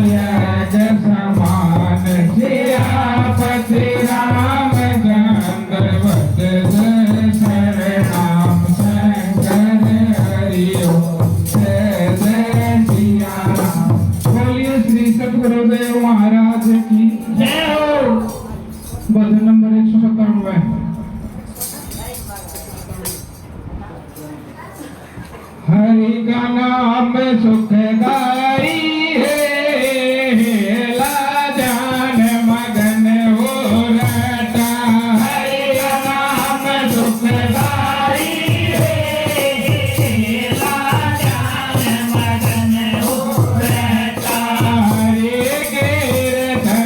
नायक समान सियापति रामचंद्र वदन शरणाम शंकर हरि ओम जय जय सिया राम। बोलिए श्री सद्गुरुदेव महाराज की जय हो। भजन नंबर 197। हरि का नाम सुखदाई है, लाजान मगन हो रटा। हरि का नाम सुखदाई है, लाजान मगन हो रटा। हरि कीर्तन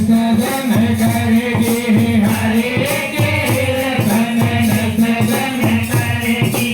सजन करगे, हरि कीर्तन सजन करगी।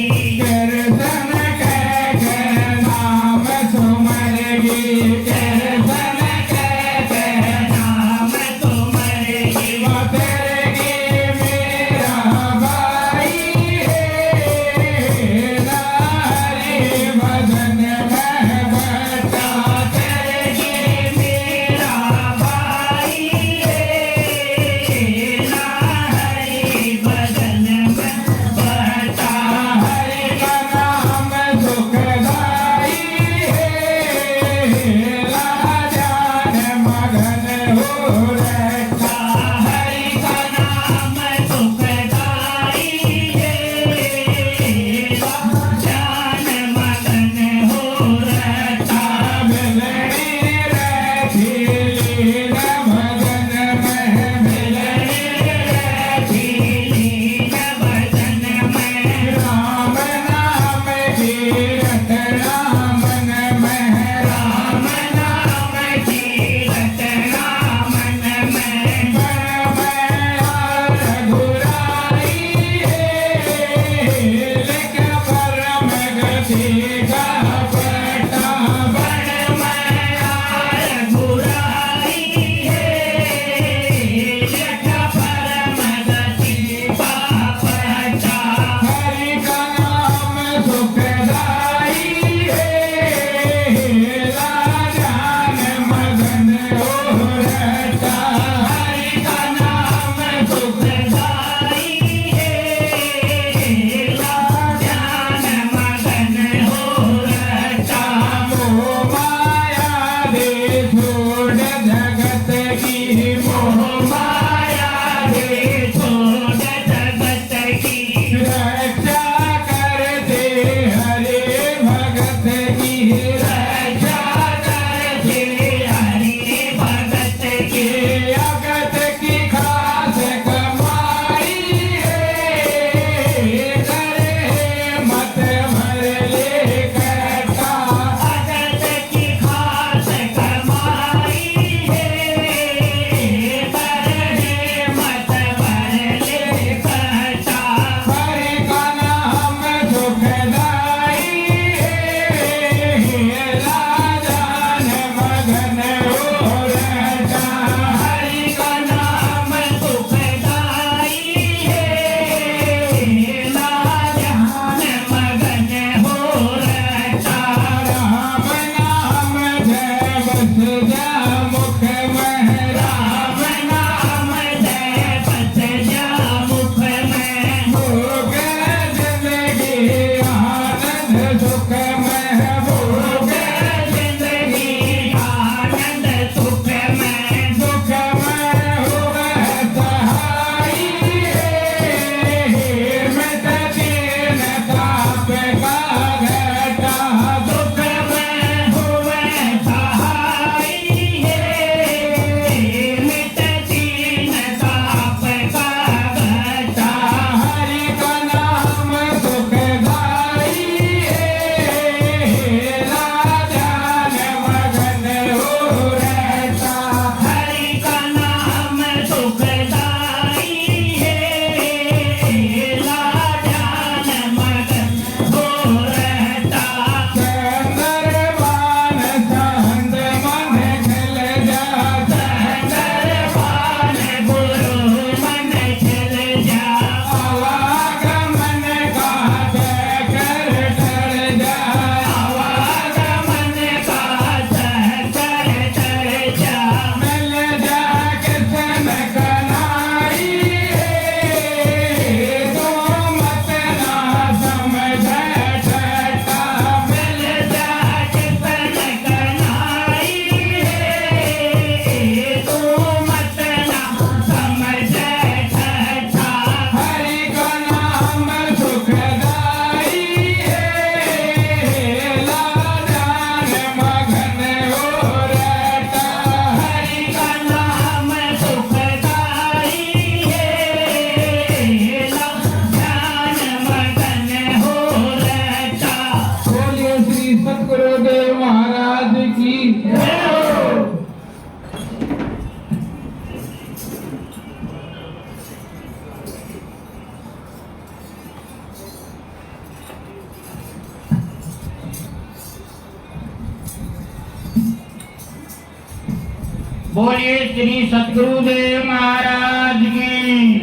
बोलिए श्री सतगुरुदेव महाराज की,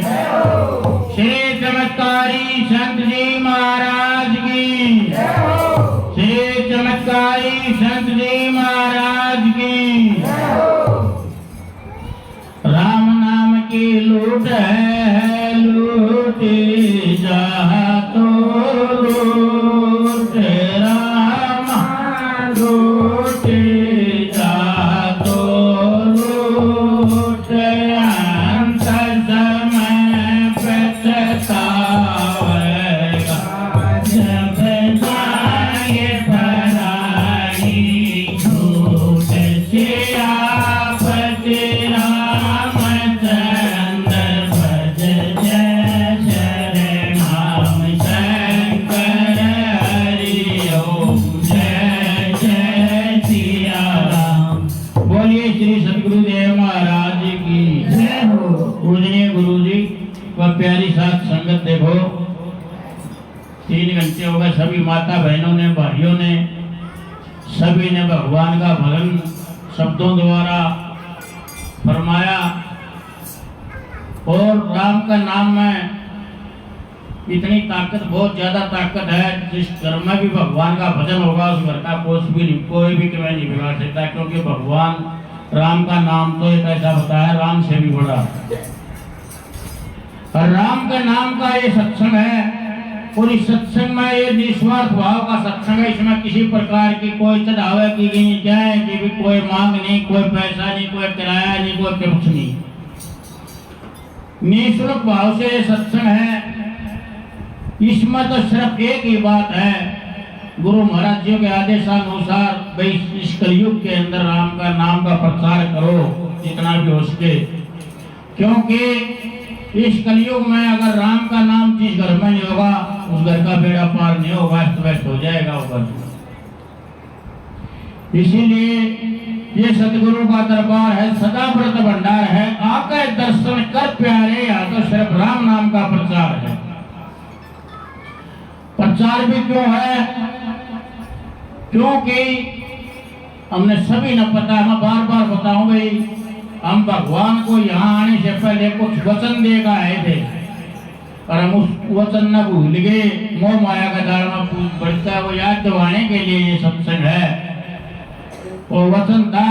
श्री चमत्कारी संत जी महाराज की, श्री चमत्कारी संत जी महाराज की। राम नाम की लूट है, लूटी जा तो लूट, राम लूटी जा तो लूट, अंत समय पछतावेगा जब जाए पराई छूट। सियापति रामचंद्र भज जय जय राम शंकर हरि ओम, जय जय सिया राम। बोलिए श्री सतगुरुदेव महाराज की जय हो। पूजनीय गुरु जी व प्यारी साथ संगत, देखो 3 घंटे हो गए, सभी माता बहनों ने, भाइयों ने, सभी ने भगवान का भजन शब्दों द्वारा फरमाया। और राम का नाम में इतनी ताकत, बहुत ज्यादा ताकत है। जिस घर में भी भगवान का भजन होगा उस घर का कोई भी कभी नहीं बिगाड़ सकता, क्योंकि भगवान राम का नाम तो एक ऐसा बताया, राम से भी बड़ा। और राम के नाम का ये सत्संग है, और इस सत्संग में ये निस्वार्थ भाव का सत्संग है। इसमें किसी प्रकार की कोई चढ़ावे की नहीं जाए कि भी कोई मांग नहीं, कोई पैसा नहीं, कोई किराया नहीं, कोई कुछ नहीं। निःशुल्क भाव से ये सत्संग है। इसमें तो सिर्फ एक ही बात है, गुरु महाराज जी के आदेशानुसार भाई इस कलयुग के अंदर राम का नाम का प्रचार करो जितना भी हो सके, क्योंकि इस कलयुग में अगर राम का नाम जिस घर में नहीं होगा उस घर का बेड़ा पार नहीं होगा, अस्त व्यस्त हो जाएगा वो। इसीलिए ये सतगुरु का दरबार है, सदा व्रत भंडार है। आकर दर्शन कर प्यारे, या तो सिर्फ राम नाम का प्रचार है। प्रचार भी क्यों है? क्योंकि हमने सभी ने पता, मैं बार बार बताऊं भाई, हम भगवान को यहाँ आने से पहले कुछ वचन देगा आए थे, और हम उस वचन न भूल गए। मोह माया का जाल में बढ़ता है, वो याद दिलाने के लिए ये सत्संग है। और वचन था,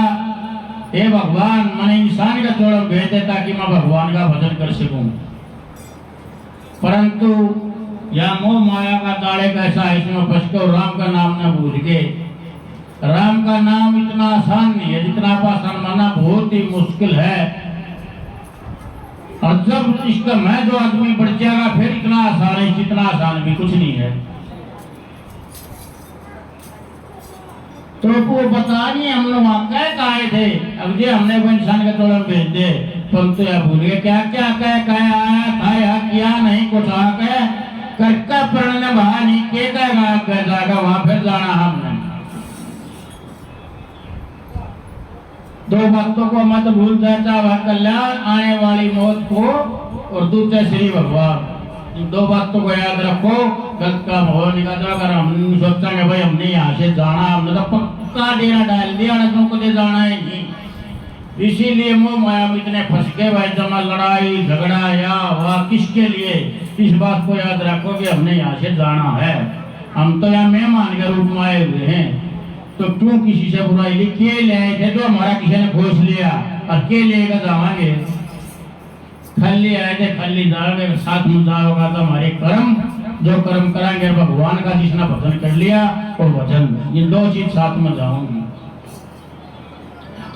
हे भगवान मैंने इंसान का चोड़ा भेज दे ताकि मैं भगवान का भजन कर सकूं, परंतु यह मोह माया का ताले कैसा है, इसमें फंस कर राम का नाम न भूल गए। राम का नाम इतना आसान नहीं है जितना आप आसान माना, बहुत ही मुश्किल है। और जब इसका मैं जो आदमी बढ़ जाएगा फिर इतना आसान है, जितना आसान भी कुछ नहीं है। तो वो बता नहीं, हम लोग वहां कह आए थे, अब ये हमने वो इंसान का तोड़ा भेज दे, तुम तो यह भूल गए क्या क्या कह आया था, यह किया नहीं कुछ आके करके प्रण बहा नहीं के जाएगा वहां फिर जाना हमने। 2 बातों को मत भूल जाता, वह कल्याण आने वाली मौत को, और दूसरा श्री भगवान। इन 2 बातों को याद रखो, गलत काम हो निकलता। अगर हम सोचेंगे भाई हमने यहाँ से जाना, हमने तो पक्का डेरा डाल दिया ना, तुमको दे जाना है नहीं। इसीलिए मोह माया में इतने फंस गए भाई, जमा लड़ाई झगड़ा या हुआ किसके लिए। इस बात को याद रखो कि हमने यहाँ से जाना है, हम तो यहाँ मेहमान के रूप में आए हुए हैं, तो क्यों किसी से बुराई लिखिए ले आए थे जो हमारा किसी ने खोज लिया, अकेले का जावांगे, खल्ली आए थे खल्ली जाओगे, साथ में जाओगा तो हमारे कर्म जो कर्म कराएंगे, भगवान का जिसने भजन कर लिया और वचन, ये 2 चीज साथ में जाऊंगी।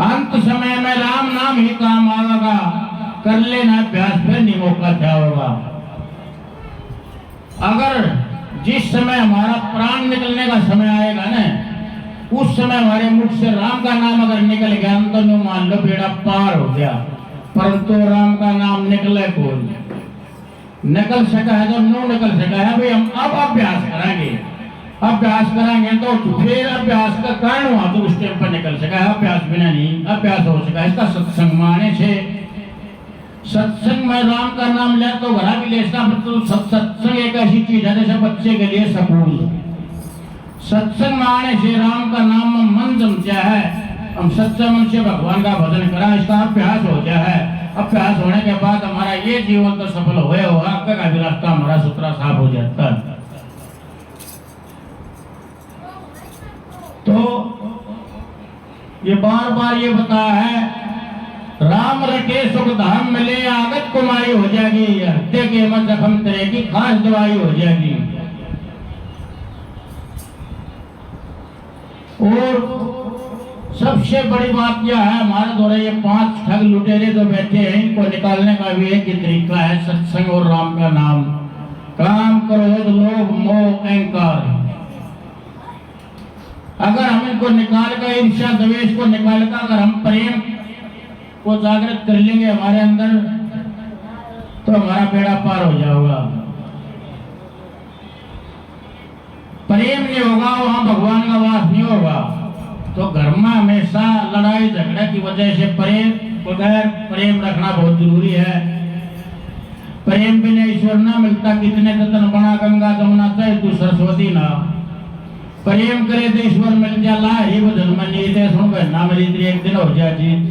अंत समय में राम नाम ही काम आएगा, कर लेना अभ्यास फिर नहीं मौका क्या होगा। अगर जिस समय हमारा प्राण निकलने का समय आएगा ना, उस समय हमारे मुख से राम का नाम अगर निकल गया तो नो मान लो बेड़ा पार हो गया, परंतु राम का नाम निकले कोई निकल सका है तो नो निकल सका है भाई। हम अब अभ्यास करेंगे, अभ्यास करेंगे तो फिर अभ्यास का कारण हुआ तो उस टाइम पर निकल सका है, अभ्यास बिना नहीं अभ्यास हो सका। इसका सत्संग माने से, सत्संग में राम का नाम ले तो घरा भी ले सकता। सत्संग एक ऐसी चीज है जैसे बच्चे के लिए सकून। सत्संग में आने से राम का नाम में मन जमता है हम सच्चे मन से भगवान का भजन करा, इसका अभ्यास हो गया है। अभ्यास होने के बाद हमारा ये जीवन तो सफल हुए होगा, आगे का भी रास्ता हमारा सुथरा साफ हो जाता है। तो ये बार बार ये बताया है, राम रटे सुख धाम मिले, आगत कुमारी हो जाएगी, हत्या के मत जख्म तेरे की खास दवाई हो जाएगी। और सबसे बड़ी बात यह है, हमारे द्वारा ये 5 ठग लुटेरे जो बैठे हैं, इनको निकालने का भी एक ही तरीका है, सत्संग और राम का नाम। काम, क्रोध, लोभ, मोह, अहंकार, अगर हम इनको निकाल कर, ईर्ष्या द्वेष को निकाल कर अगर हम प्रेम को जागृत कर लेंगे हमारे अंदर, तो हमारा बेड़ा पार हो जाएगा। प्रेम नहीं होगा, वहां भगवान का वास नहीं होगा। तो घर में हमेशा लड़ाई झगड़ा की वजह से बगैर प्रेम रखना बहुत जरूरी है। प्रेम बिना ईश्वर ना मिलता, कितने जतन बना गंगा जमुना चाहे तू सरस्वती ना। प्रेम करे तो ईश्वर मिल जाला, हे भजन में नीते सुन ना मिली तेरी एक दिन हो जाए जीत।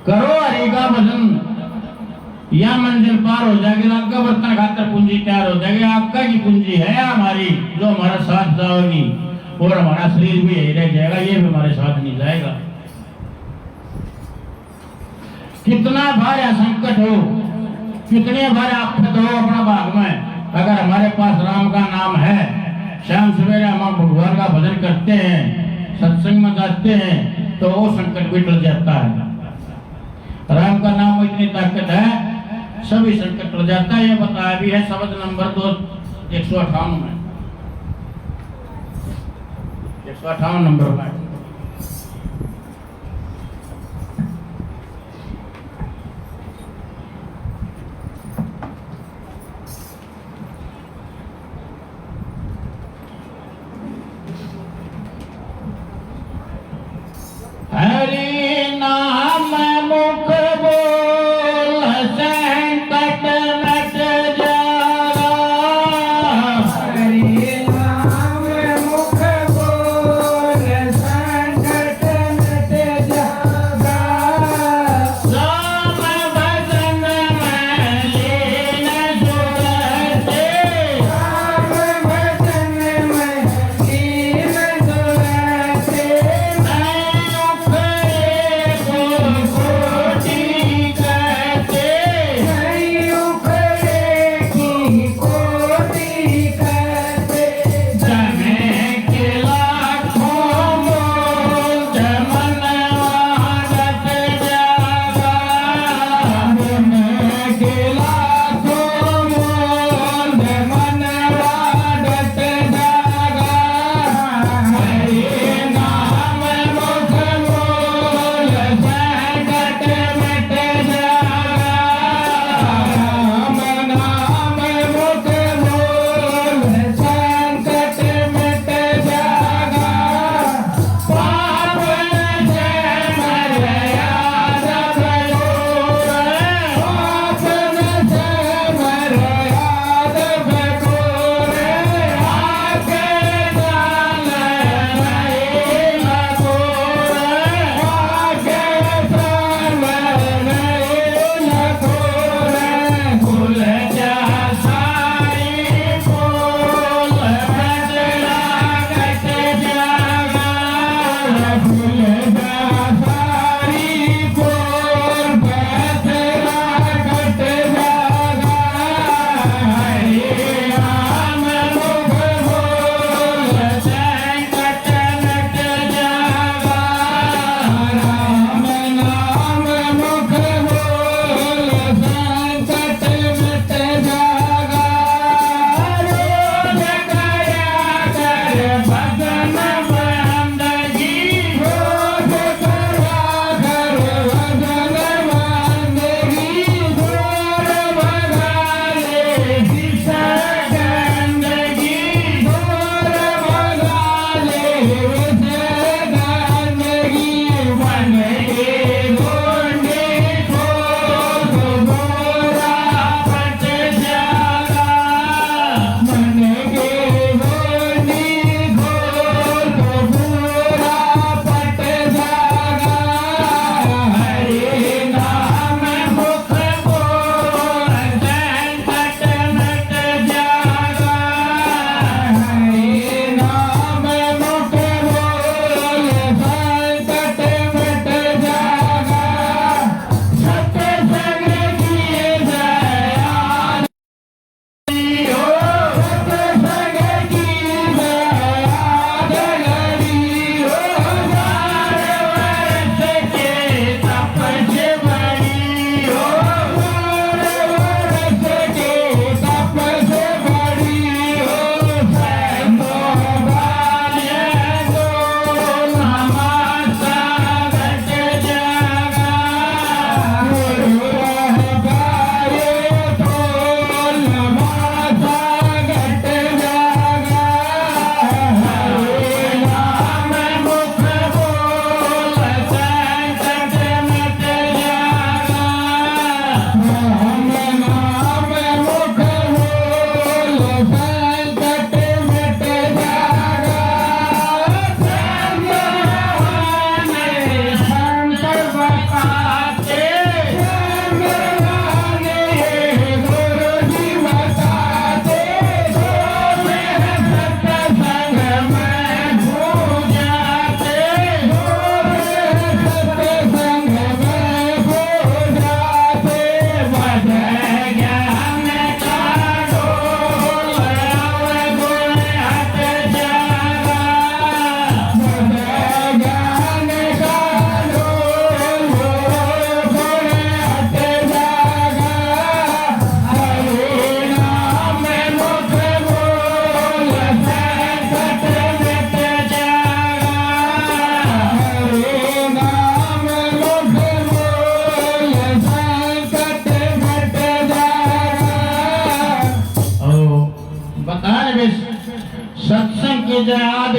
करो हरि का भजन, या मंजिल पार हो जाएगी, आपका बर्तन खाकर पूंजी तैयार हो जाएगी। आपका की पूंजी है हमारी, जो हमारा साथ जाएगी, और हमारा शरीर भी यही रह जाएगा, ये भी हमारे साथ नहीं जाएगा। कितना भारी संकट हो, कितने भारी आफत हो अपना भाग में, अगर हमारे पास राम का नाम है, शाम सवेरे हम भगवान का भजन करते हैं, सत्संग में जाते हैं, तो वो संकट भी टल जाता है। राम का नाम में इतनी ताकत है, सभी संकट टल जाता है। ये बताया भी है शब्द नंबर 158 में, 158 नंबर में। हरि नाम मुख बोल संकट मट जागा, हरि नाम मुख बोल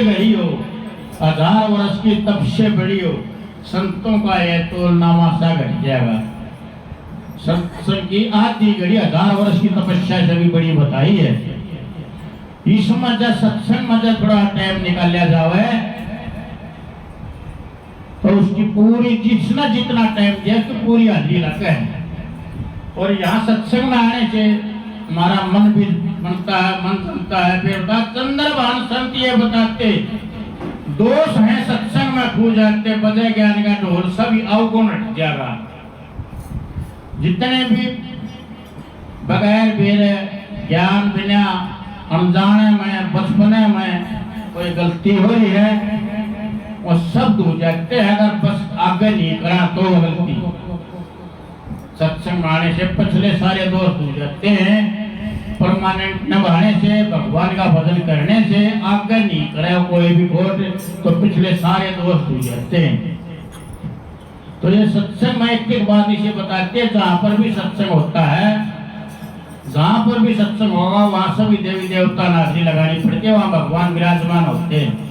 घड़ी हो, 1000 वर्ष की तप से बड़ी हो, संतों का यह तोलनामा सा घट जाएगा। सत्संग की आधी घड़ी 1000 वर्ष की तपस्या से भी बड़ी बताई है। इसमें जब सत्संग में जब थोड़ा टाइम निकाला जावे तो उसकी पूरी जितना जितना टाइम दिया तो पूरी हाजिरी लगे है। और यहाँ सत्संग में आने से हमारा मन भी बनता है, मन बनता है। फिर चंद्रभान संत ये बताते दोष है सत्संग में खो जाते, बजे ज्ञान का ढोल सभी अवगुण हट जाएगा। जितने भी बगैर मेरे ज्ञान बिना अनजाने में बचपने में कोई गलती हो रही है वो सब हो जाते हैं। अगर बस आगे नहीं करा तो गलती, सत्संग आने से पिछले सारे दोस्त हो जाते हैं। परमानेंट निभाने से, भगवान का भजन करने से आगे नहीं करे कोई भी खोट तो पिछले सारे दोस्त हो जाते हैं। तो ये सत्संग में एक बात इसे बताते हैं, जहाँ पर भी सत्संग होता है, जहाँ पर भी सत्संग होगा वहाँ सभी देवी देवता नाजरी लगानी पड़ती है, वहाँ भगवान विराजमान होते हैं।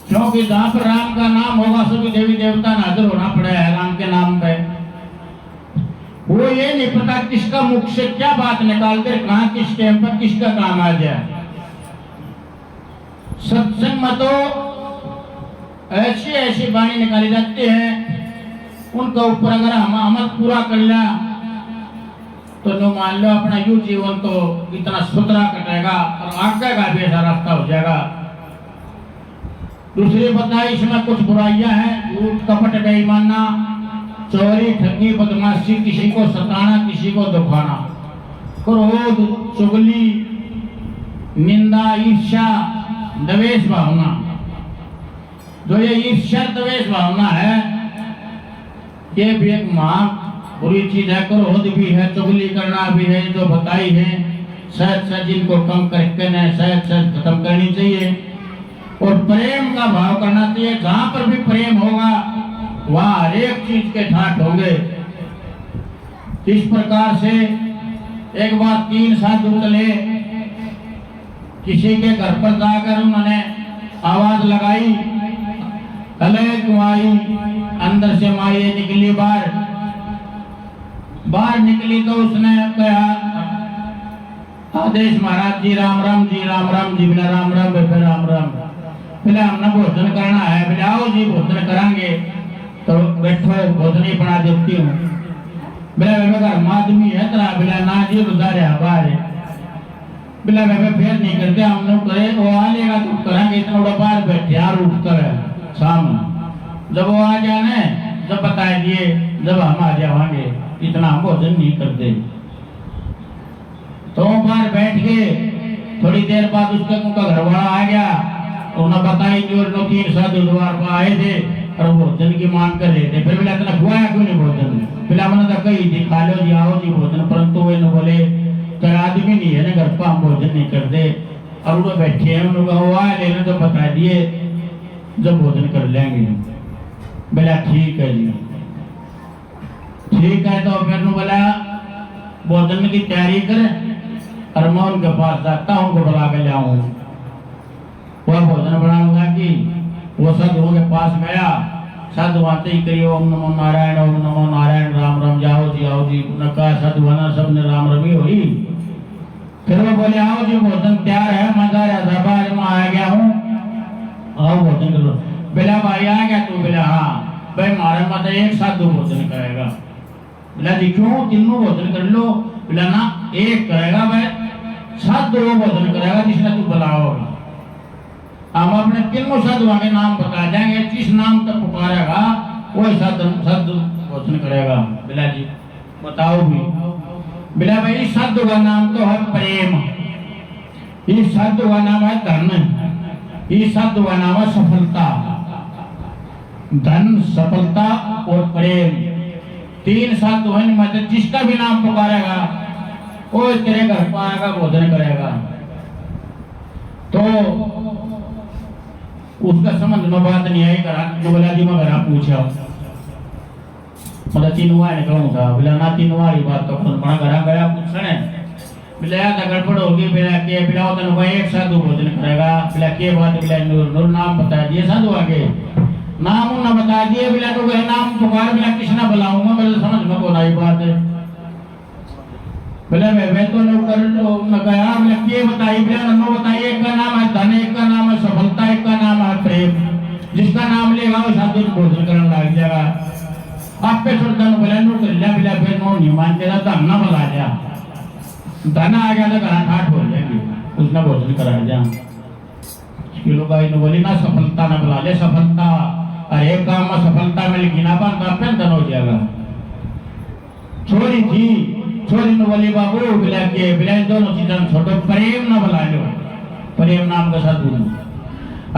क्योंकि जहाँ पर राम का नाम होगा सभी देवी देवता नाजर होना पड़ेगा राम के नाम पे। वो ये नहीं पता किसका मुख से क्या बात निकाल कर कहाँ किस टाइम पर किसका काम आ जाए। सत्संग में तो ऐसी ऐसी वाणी निकाली जाती है, उनका ऊपर अगर हम अमल पूरा कर लिया तो नो मान लो अपना यू जीवन तो इतना सुथरा कटेगा और आगे का भी ऐसा रास्ता हो जाएगा। दूसरी बताई इसमें कुछ बुराइयां हैं, झूठ कपट बेईमाना, चोरी ठगी बदमाशी, किसी को सताना किसी को दुखाना, क्रोध चुगली निंदा ईर्ष्या द्वेष भावना। जो ये ईर्ष्या द्वेष भावना है ये भी एक महान बुरी चीज है। क्रोध भी है, चुगली करना भी है, जो बताई है सहज जिनको कम करके सहज खत्म करनी चाहिए। और प्रेम का भाव करना चाहिए, जहाँ पर भी प्रेम होगा वहाँ हर एक चीज के ठाट होंगे। इस प्रकार से एक बार 3 साधु चले, किसी के घर पर जाकर उन्होंने आवाज लगाई, अले कुमारी, अंदर से माई निकली बाहर निकली तो उसने कहा आदेश महाराज जी राम राम जी राम राम जी, बिना राम राम फिर राम राम, पहले हमने भोजन करना है, बोले आओ जी भोजन कराएंगे, तो बैठो भोजन ही बना देती हूँ। बोले घर में आदमी है तेरा, बोला ना जी उधार है बाहर है, बोला फिर नहीं करते हमने करे वो आ लेगा तो करेंगे, इतना बड़ा बाहर बैठे यार उठ कर शाम जब वो आ जाने जब बता दिए जब हम आ जाएंगे, इतना हम भोजन नहीं करते। तो बाहर बैठ गए, थोड़ी देर बाद उसका उनका घर वाला आ गया, उन्होंने बताई कि 3 साधु द्वार पर आए थे और भोजन की मांग कर रहे थे। फिर बोला इतना खुआया क्यों नहीं भोजन, बोला मैंने तो कही थी खा लो जी आओ जी भोजन, परंतु वे बोले कर आदमी नहीं है ना घर पर हम भोजन नहीं करते। और वो बैठे हैं उन्होंने लेने तो बता दिए जब भोजन कर लेंगे। बोला ठीक है जी, ठीक है। तो फिर बोला भोजन की तैयारी कर और मैं उनके पास जाता हूँ, उनको बुला के लाऊं, वह भोजन बनाऊंगा। कि वो साधुओं के पास गया, साधु आते ही करिए ओम नमो नारायण राम राम, जाओ जी आओ जी। उन्होंने कहा साधुआना सबने राम रमी हुई। फिर वो बोले आओ जी भोजन तैयार है, मजा आज मैं आ गया हूँ, आओ भोजन करो। बोला भाई आ गया तू, बोला हाँ भाई हमारे मत एक साधु भोजन करेगा। बोला जी क्यों, तीनों भोजन कर लो। बोला ना एक करेगा भाई, साधु भोजन करेगा जिसने तू बुलाओगा। हम अपने तीनों साधुओं के नाम बता देंगे, जिस नाम तक पुकारेगा वही साधु भोजन करेगा। बोला जी बताओ भी। बोला भाई साधु का नाम तो है प्रेम, इस साधु का नाम है धन, इस साधु का नाम है सफलता। धन सफलता और प्रेम 3 साधु हैं, मतलब जिसका भी नाम पुकारेगा वो तेरे घर पर आएगा भोजन करेगा। तो उसका समझ में बात नहीं आई। जो बोला जी मैं घर पूछा मतलब 3 वाले कहूँ था, बोला ना 3 वाली बात तो खुद बड़ा घर गया पूछने बिला गड़बड़ होगी बिला के बिला तन भाई एक साधु भोजन करेगा बिला के बात बिला नूर नाम बता दिए साधु आगे नाम ना बता दिए बिला तो वह नाम पुकार बिला किसना बुलाऊंगा मुझे समझ में कौन आई बात है बिला मैं तो कर न गया बिला के बताई बिला न बताइए एक का नाम है धन एक का नाम है सफलता एक का नाम है प्रेम जिसका नाम लेगा वो साधु भोजन करने लग जाएगा आप पे छोड़ धन बिला नो कर लिया बिला फिर नो नहीं मान तेरा धन ना बुला जा धन आ गया तो घर ठाठ हो जाएगी उसने भोजन करा जा किलो गाय ने बोली ना सफलता ना बुला ले सफलता अरे एक काम में सफलता मिलेगी ना पर आपने धन हो जाएगा छोरी थी छोरी ने बोली बाबू बिला के बिला दोनों चीजें छोटो प्रेम ना बुला लो प्रेम नाम का साधु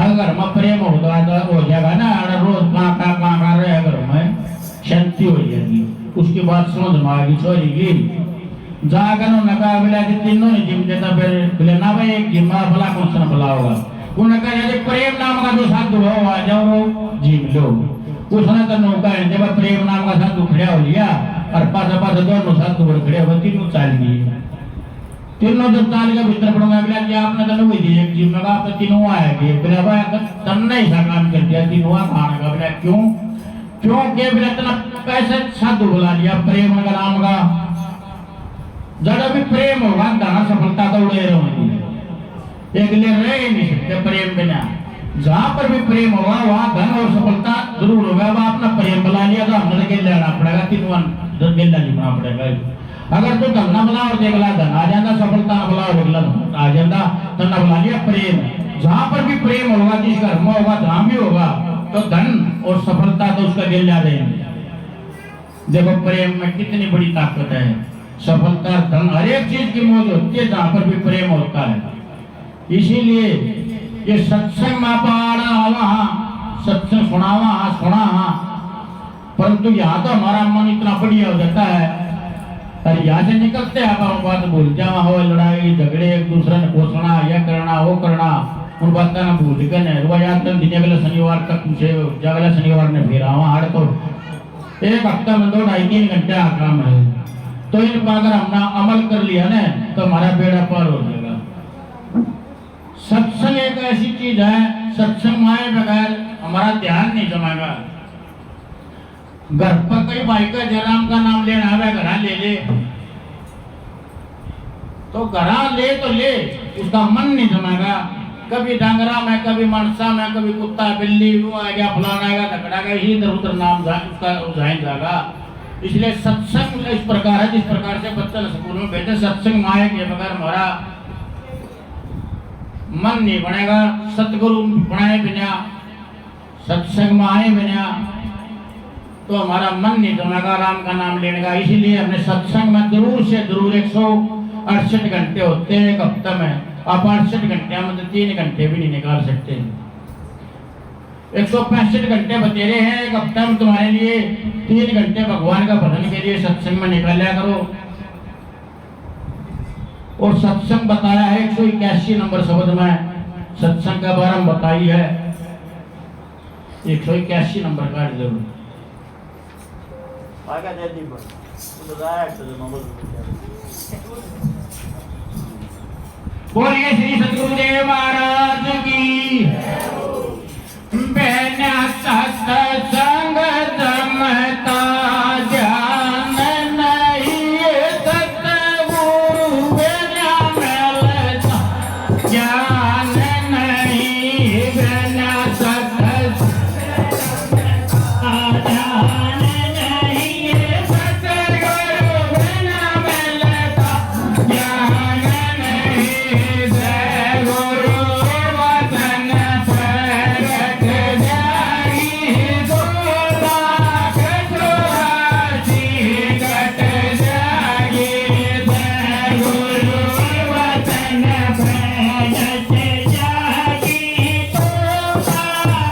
अगर मैं प्रेम होता तो हो जाएगा ना रोज कहाँ रहे घर में शांति हो जाएगी उसकी बात समझ में आएगी छोरी की जाकर उन्होंने कहा बिला के तीनों ने जिम देता फिर बिला ना भाई एक जिम भला कौन सा भला होगा उन्होंने कहा यदि प्रेम नाम का जो साधु हो आ जाओ जिम लो उसने तो नौका है जब प्रेम नाम का साधु खड़ा हो लिया और पास दोनों साधु खड़े हो तीनों चाल गए तीनों जब चाल के भीतर पड़ूंगा बिला कि आपने तो नहीं दी एक जिम में आपने तीनों आएंगे बिला भाई तन्ने ही सा काम कर दिया तीनों खाने का बिला क्यों क्यों के बिला इतना कैसे साधु बुला लिया प्रेम का नाम का जब भी प्रेम होगा धन सफलता तो उड़े रहेंगे एक लिए रह नहीं सकते प्रेम बिना जहाँ पर भी प्रेम होगा वहाँ धन और सफलता जरूर होगा वह अपना प्रेम बुला लिया तो हमने गेल लेना पड़ेगा तीनों गेल लिखना पड़ेगा अगर तो धन ना बुला और देखला धन आ जाता सफलता ना बुला और देखला आ जाता तो ना बुला लिया प्रेम जहाँ पर भी प्रेम होगा जिस घर में होगा जहाँ भी होगा तो धन और सफलता तो उसका गेल जा देंगे देखो प्रेम में कितनी बड़ी ताकत है सफलता धन हर एक चीज की मौज होती है जहाँ पर भी प्रेम होता है इसीलिए ये सत्संग मापाड़ा वहाँ सत्संग सुना परंतु यहाँ तो हमारा मन इतना बढ़िया हो जाता है और यहाँ से निकलते हैं आप बात भूल जावा हो लड़ाई झगड़े एक दूसरे ने कोसना यह करना वो करना उन बात का ना भूल गए वो याद दिन शनिवार तक मुझे अगले शनिवार ने फिर आवा हर तो एक हफ्ता में 2-2.5-3 घंटे आ काम है तो इन पर अगर हमने अमल कर लिया ना तो हमारा बेड़ा पार हो जाएगा सत्संग एक ऐसी चीज है सत्संग आए बगैर हमारा ध्यान नहीं जमाएगा घर पर कई भाई का जयराम का नाम लेना है घरा ले ले तो घरा ले तो ले उसका मन नहीं जमाएगा कभी डांगरा में कभी मनसा में कभी कुत्ता बिल्ली वो आ गया फलाना आएगा धकड़ा गया इधर उधर नाम उसका उजाइन जाएगा इसलिए सत्संग इस प्रकार है जिस प्रकार से बच्चा स्कूल में बैठे सत्संग आए के बगैर हमारा मन नहीं बनेगा सतगुरु बनाए बिना सत्संग में आए बिना तो हमारा मन नहीं जमेगा राम का नाम लेने का इसीलिए हमने सत्संग में जरूर से जरूर 168 घंटे होते हैं एक हफ्ते में आप 68 घंटे में तो 3 घंटे भी नहीं निकाल सकते 165 घंटे बतेरे हैं एक हफ्ते में तुम्हारे लिए 3 घंटे भगवान का भजन के लिए सत्संग में निकाला करो और सत्संग बताया है 181 नंबर शब्द में सत्संग का बारे में बताई है 181 नंबर का जरूर आगे दे दी तो बताया बोलिए श्री सतगुरुदेव महाराज की बहना सत्संग जमता ज्ञान नहीं सतगुरु बिना मिलता ज्ञान नहीं बिना सत्संग ज्ञान नहीं सतगुरु बिना मिलता ज्ञान नहीं जय गुरु वचन प्रगट जाई गोला कटोराची कट जाई जय गुरु वचन प्रगट जाई गोला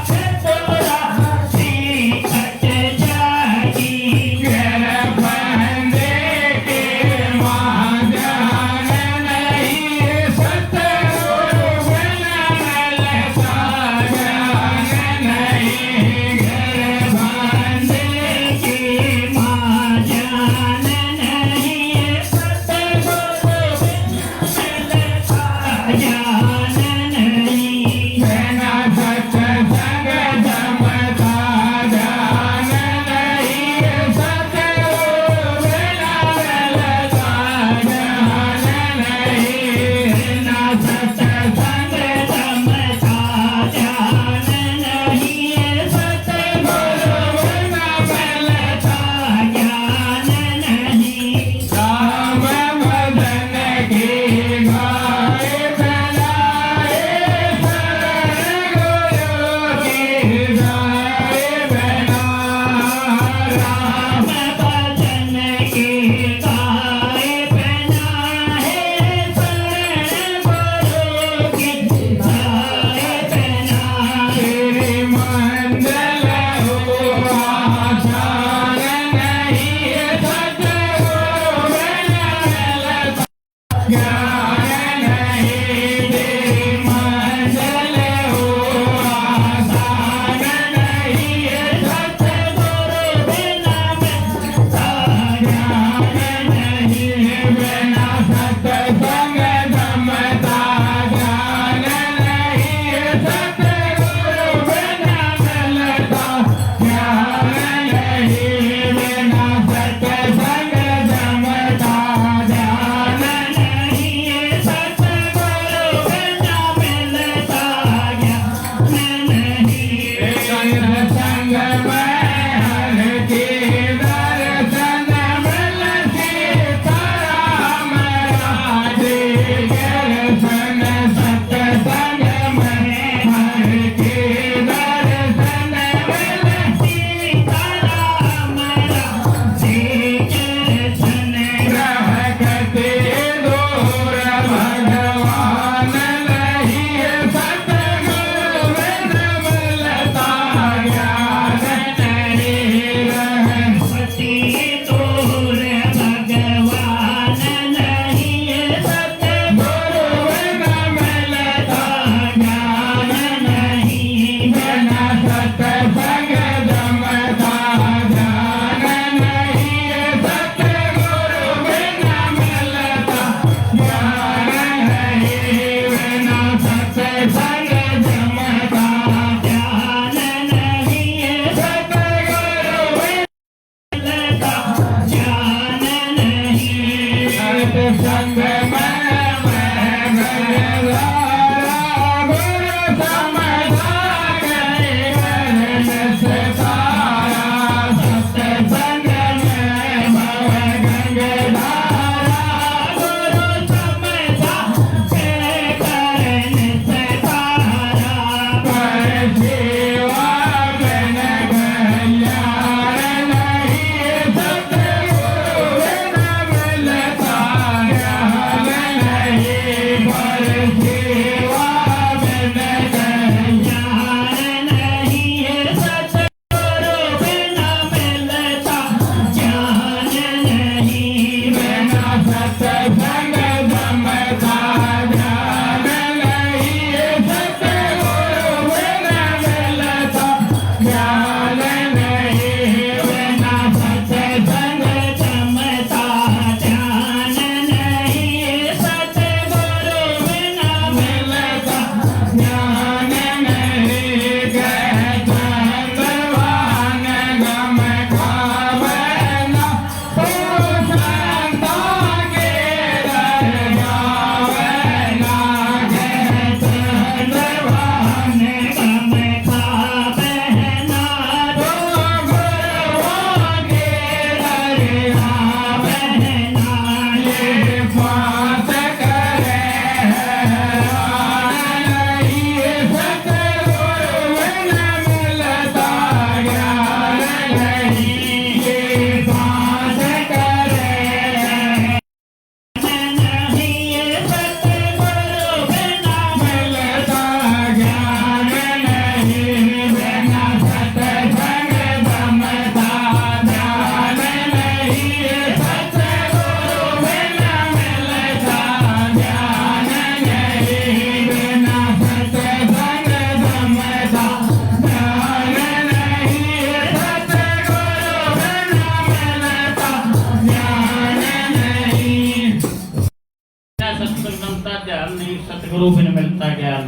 सतगुरु बिन मिलता ज्ञान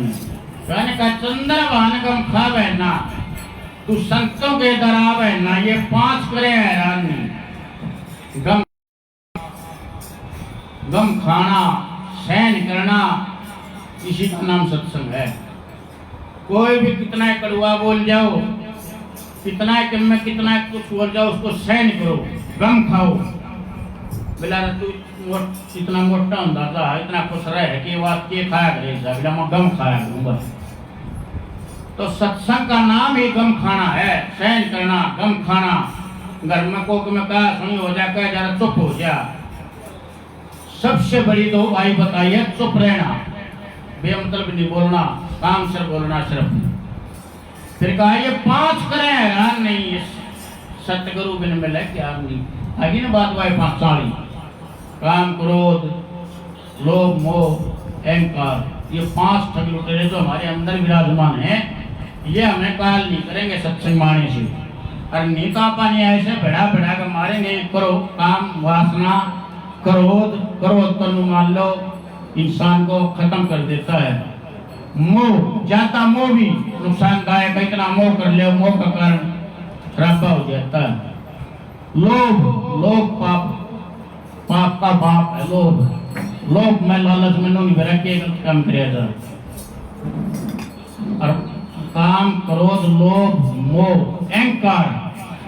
कहने का चंद्रभान गम खावे ना तू संतों के दरावे ना ये 5 करे हैरान गम गम खाना सहन करना इसी का नाम सत्संग है। कोई भी कितना कड़वा बोल जाओ कितना में कितना कुछ बोल जाओ उसको सहन करो गम खाओ। बिला तू इतना मोटा होता था इतना खुश रहे कि बात के खाया करे बिला मैं गम खाया करूं बस। तो सत्संग का नाम ही गम खाना है सहन करना गम खाना। घर में को मैं कहा सुनी हो जा कर जरा चुप हो जा। सबसे बड़ी दो भाई बताइए चुप रहना बेमतलब नहीं बोलना काम से बोलना सिर्फ फिर कहा ये 5 करें हैरान नहीं, ये सतगुरु बिन मिले क्या नहीं। आगे ना बात भाई 5 साड़ी, काम क्रोध लोभ मोह अहंकार, ये 5 ठग लुटेरे जो हमारे अंदर विराजमान है, ये हमें काल नहीं करेंगे सत्संग माने से। और नीता पानी ऐसे बढ़ा बढ़ा कर मारेंगे। करो काम वासना क्रोध, क्रोध तनु मान लो इंसान को खत्म कर देता है। मोह, ज्यादा मोह भी नुकसानदायक है, इतना मोह कर ले मोह का कारण रब्बा हो जाता है। लोभ, लोभ पाप, पाप का बाप है लोभ। लोभ में लालच में नहीं भरा के काम करेगा। और काम क्रोध लोभ मोह अहंकार,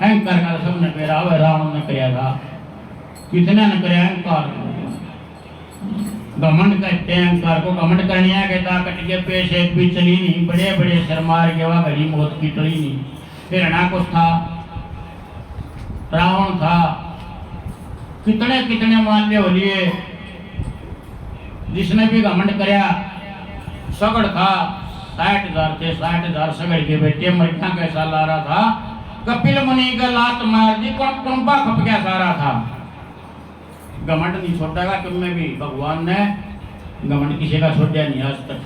अहंकार का सबने पेरा हुआ, रावण ने किया था, कितने ने करे अहंकार। घमंड कहते हैं अहंकार को, घमंड करने कहता कट के पेश एक भी चली नहीं, बड़े बड़े शर मार के वह घड़ी मौत की टली नहीं। फिर कुछ था, रावण था, कितने कितने मान्य हो लिए, जिसने भी घमंड करया। सगड़ था 60,000 थे, 60,000 सगड़ के बेटे मरिया कैसा ला रहा था, कपिल मुनि का लात मार दी, कंपा खप गया सारा था। घमंड नहीं छोड़ेगा तुम्हें भी, भगवान ने घमंड किसी का छोड़ा नहीं आज तक।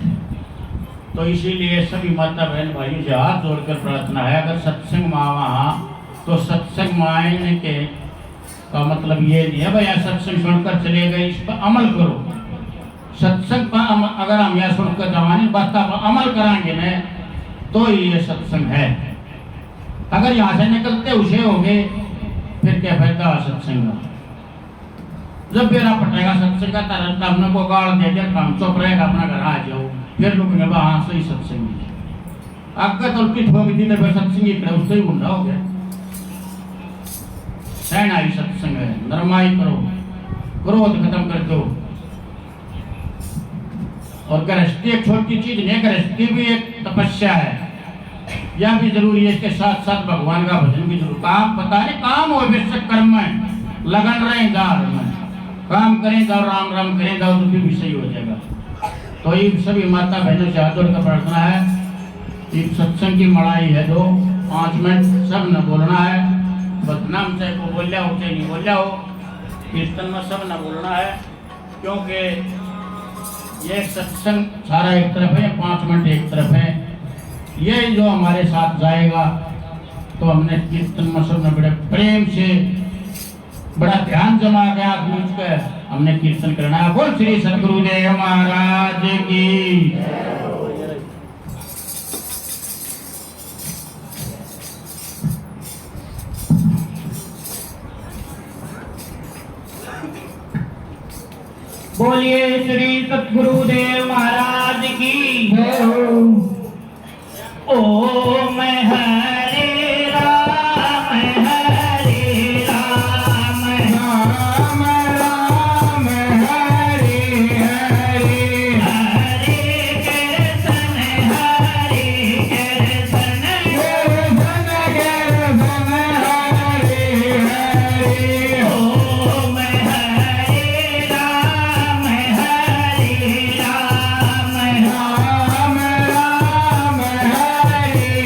तो इसीलिए सभी माता बहन भाइयों से हाथ जोड़कर प्रार्थना है, अगर सत्संग माँ वहाँ तो सत्संग मायने के का मतलब ये नहीं है भाई सत्संग सुनकर चले गए, इस पर अमल करो। सत्संग पर अगर हम यह सुनकर जमानी बात पर अमल कराएंगे न तो ही ये सत्संग है। अगर यहाँ से निकलते उसे हो गए फिर क्या फायदा सत्संग का। जब मेरा पटेगा सत्संग का तरह हमने को गाड़ दे दिया, काम चुप रहेगा, अपना घर आ जाओ, फिर लोग हाँ सही सत्संग आपका तो पिठ हो गई थी, सत्संग इकड़े उससे ही गुंडा हो गया। सहनाई सत्संग है, नरमाई करो, क्रोध खत्म कर दो। और गृहस्थी एक छोटी चीज नहीं, गृहस्थी भी एक तपस्या है, यह भी जरूरी है। इसके साथ साथ भगवान का भजन भी जरूर। काम पता नहीं काम हो बेशक कर्म में लगन रहे दार में, काम करें जाओ राम राम करें जाओ तो भी सही हो जाएगा। तो ये सभी माता बहनों से हाथ जोड़कर प्रार्थना है, एक सत्संग की मड़ाई है, 2-5 मिनट सब न बोलना है। बदनाम चाहे को बोलिया हो चाहे नहीं बोलिया हो, कीर्तन में सब न बोलना है, क्योंकि ये सत्संग सारा एक तरफ है, 5 मिनट एक तरफ है। ये जो हमारे साथ जाएगा तो हमने कीर्तन में सब न बड़े प्रेम से बड़ा ध्यान जमा गया बीच पे हमने कीर्तन करना है। बोल श्री सतगुरुदेव महाराज की। बोलिए श्री सतगुरुदेव महाराज की। ओम हरे राम हरे राम राम राम हरे हरे, हरे कृष्ण हरे कृष्ण कृष्ण कृष्ण हरे हरे। ओम हरे राम हरे राम राम राम हरे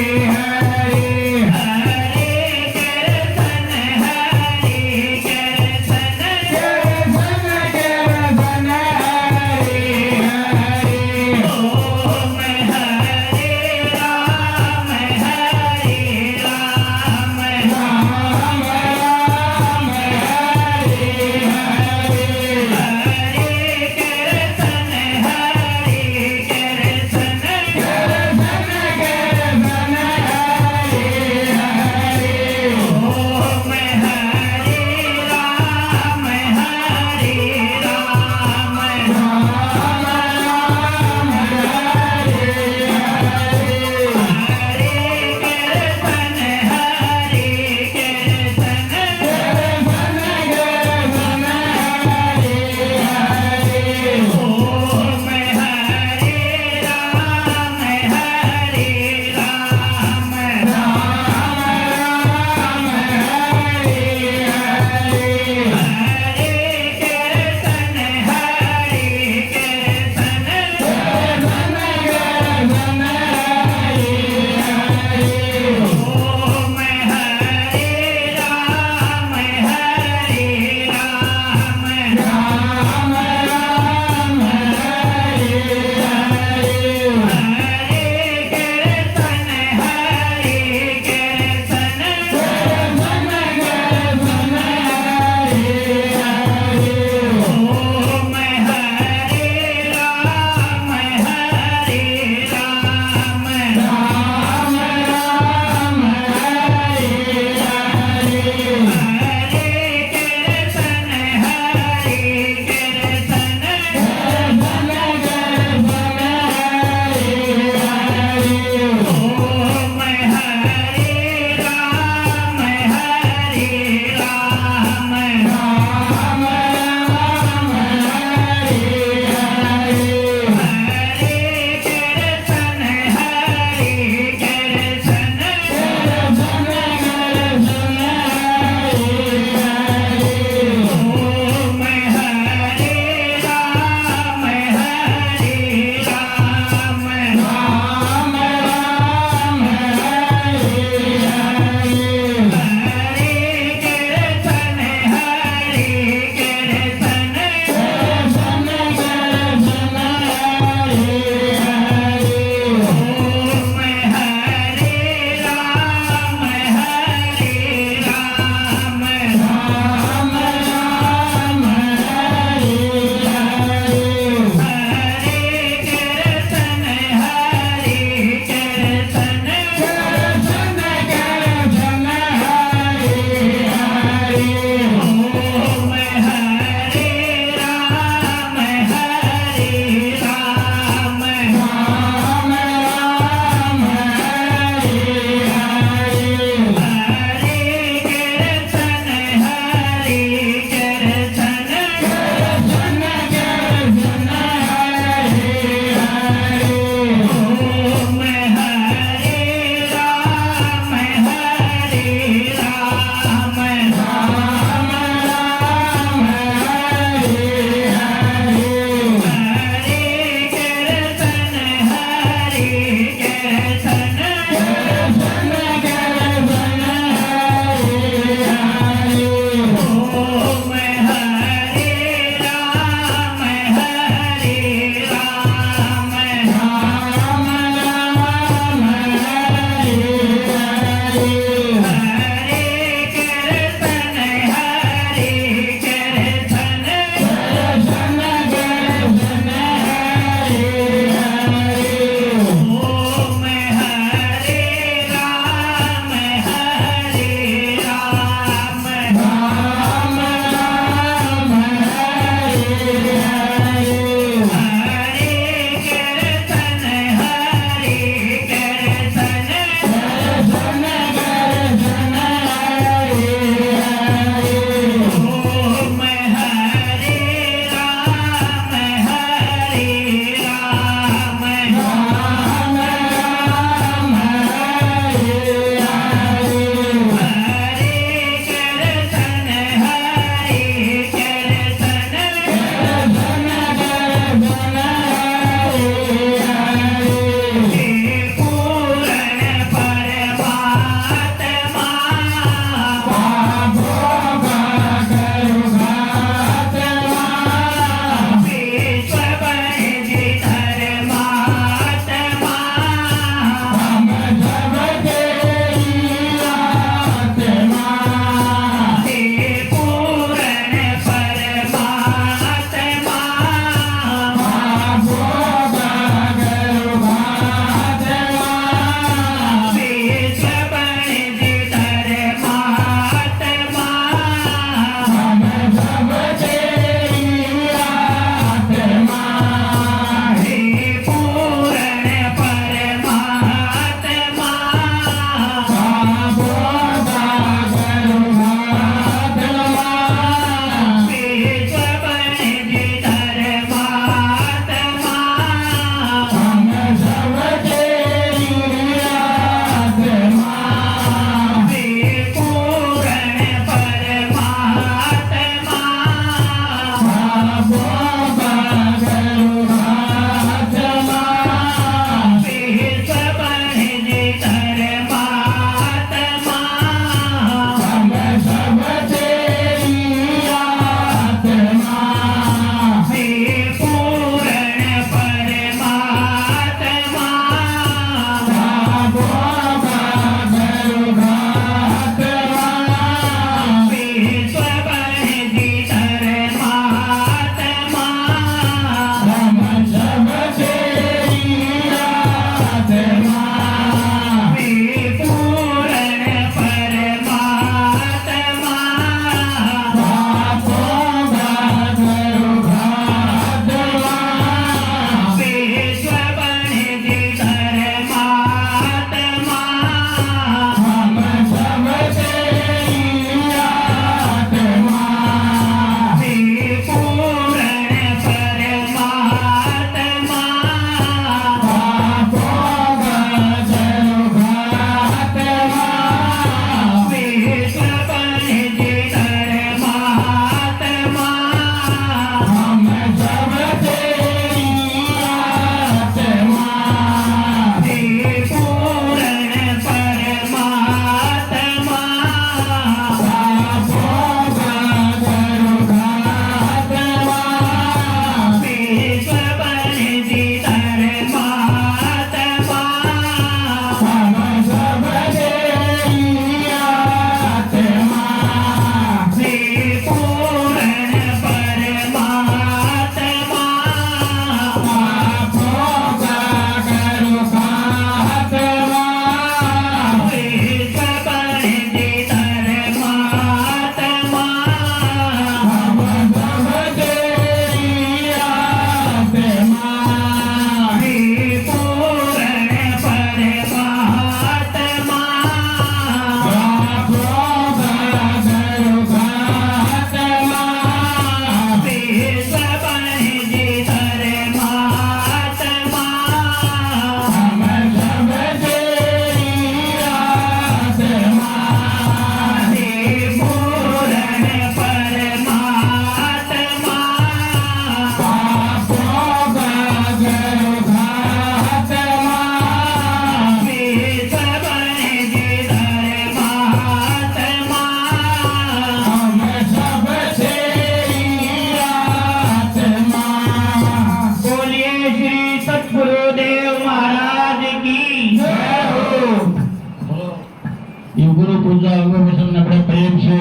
ये गुरु पूजा हुए में सबने बड़े प्रेम से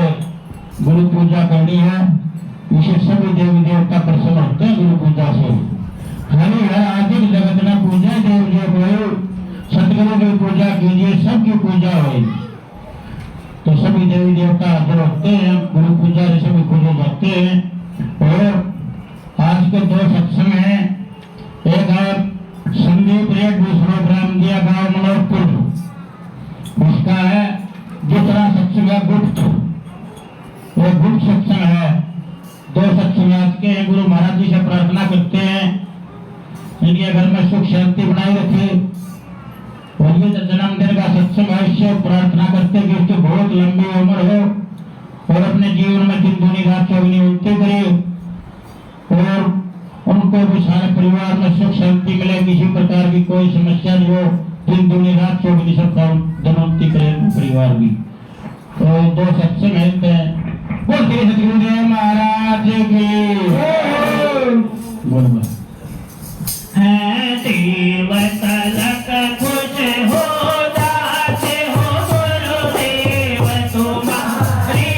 गुरु पूजा करनी है। इसे सभी देवी देवता प्रसन्न होते हैं गुरु पूजा से। हरि हर आदि जगत न पूजा देव जो हो, सतगुरु की पूजा कीजिए, सबकी पूजा हो। तो सभी देवी देवता हाजिर होते हैं, गुरु पूजा से सभी पूजे जाते हैं। और आज के दो सत्संग हैं, एक है संदीप रेड, दूसरा ब्राह्म दिया गांव मनोहरपुर। उसका है दूसरा सत्संग है गुप्त, वो गुप्त सत्संग है। दो सत्संग आज के हैं। गुरु महाराज जी से प्रार्थना करते हैं इनके घर में सुख शांति बनाए रखे। और ये जन्मदिन का सत्संग है, इससे प्रार्थना करते कि उसकी बहुत लंबी उम्र हो और अपने जीवन में दिन दूनी रात चौगनी उन्नति करे और उनको भी सारे परिवार में सुख शांति मिले, किसी प्रकार की कोई समस्या नहीं हो, दिन दूनी रात चौगनी सबका धनोन्नति करे परिवार भी। तो दो सत्संग है। बोल श्री सतगुरुदेव महाराज की बोल। है देव तलक खुश हो जाते हो गुरुदेव तुम्हारी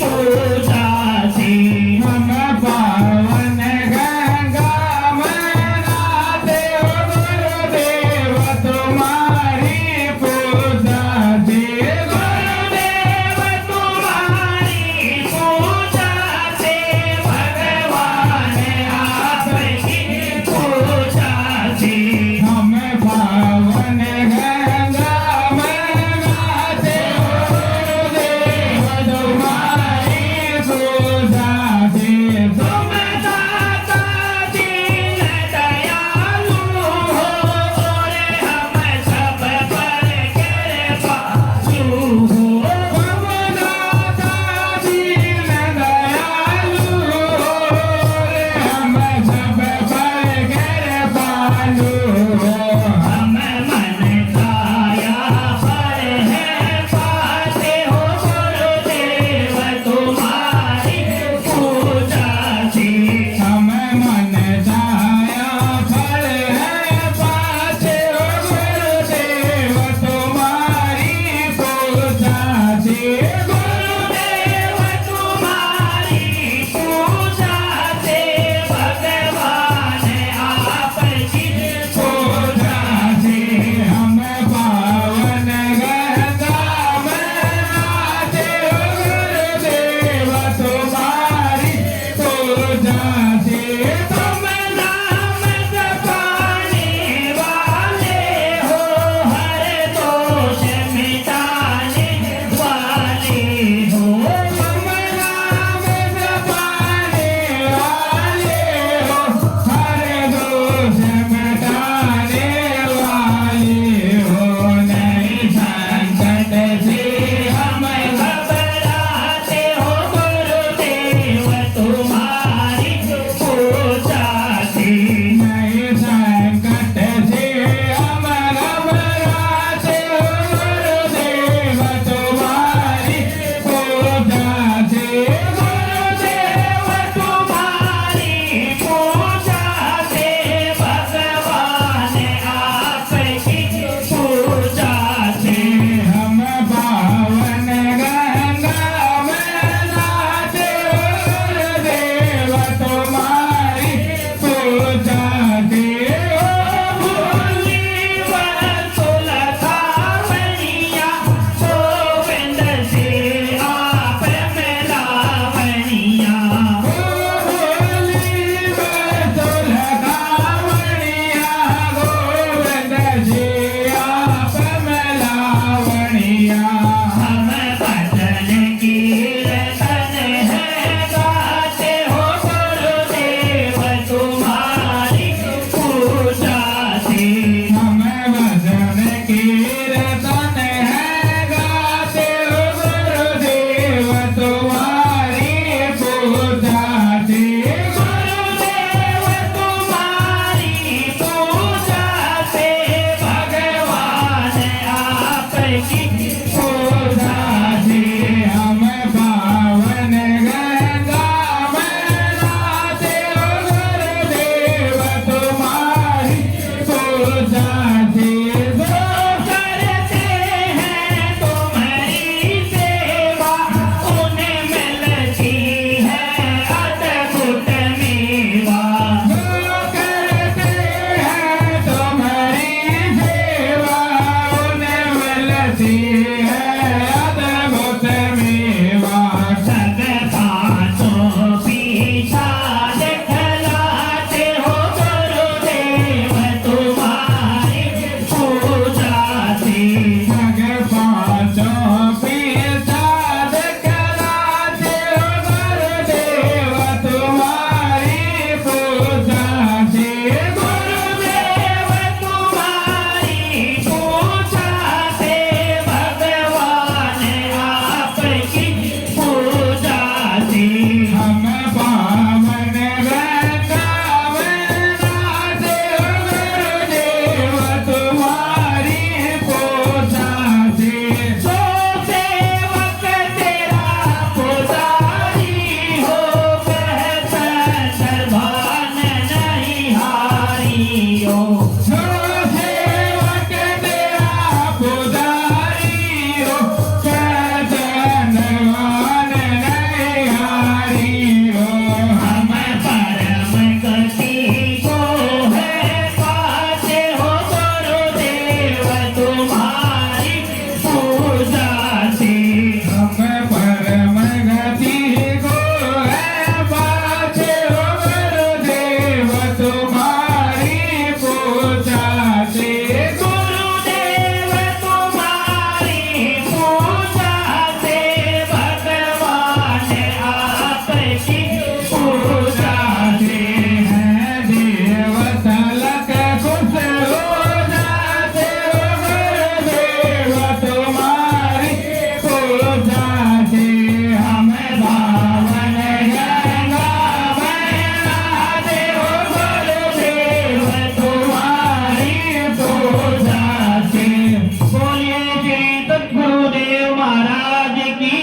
पूजा से। हम पावन गंगा मनाते हो गुरुदेव तुम्हारी पूजा से। गुरुदेव तुम्हारी पूजा से भगवान आपकी महाराज की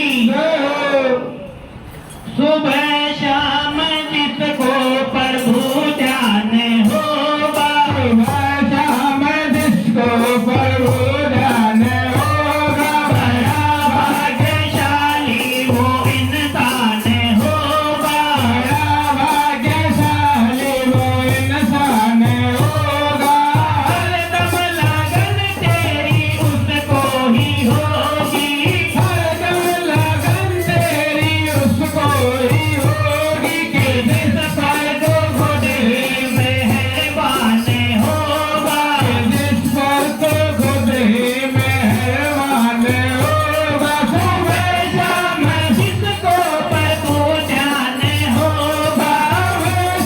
सुबह शाम जिसको प्रभु ध्यान होगा शाम जिसको प्रभु ध्यान होगा बड़ा भाग्यशाली वो इंसान होगा बड़ा भाग्यशाली वो इंसान होगा हरदम लगन तेरी उसको ही होगी हरदम लगन तेरी उसको ही होगी कि जिस पर तो खुद ही मेहरबान होगा जिस पर तो खुद ही मेहरबान होगा सुबह शाम जिसको प्रभु ध्यान होगा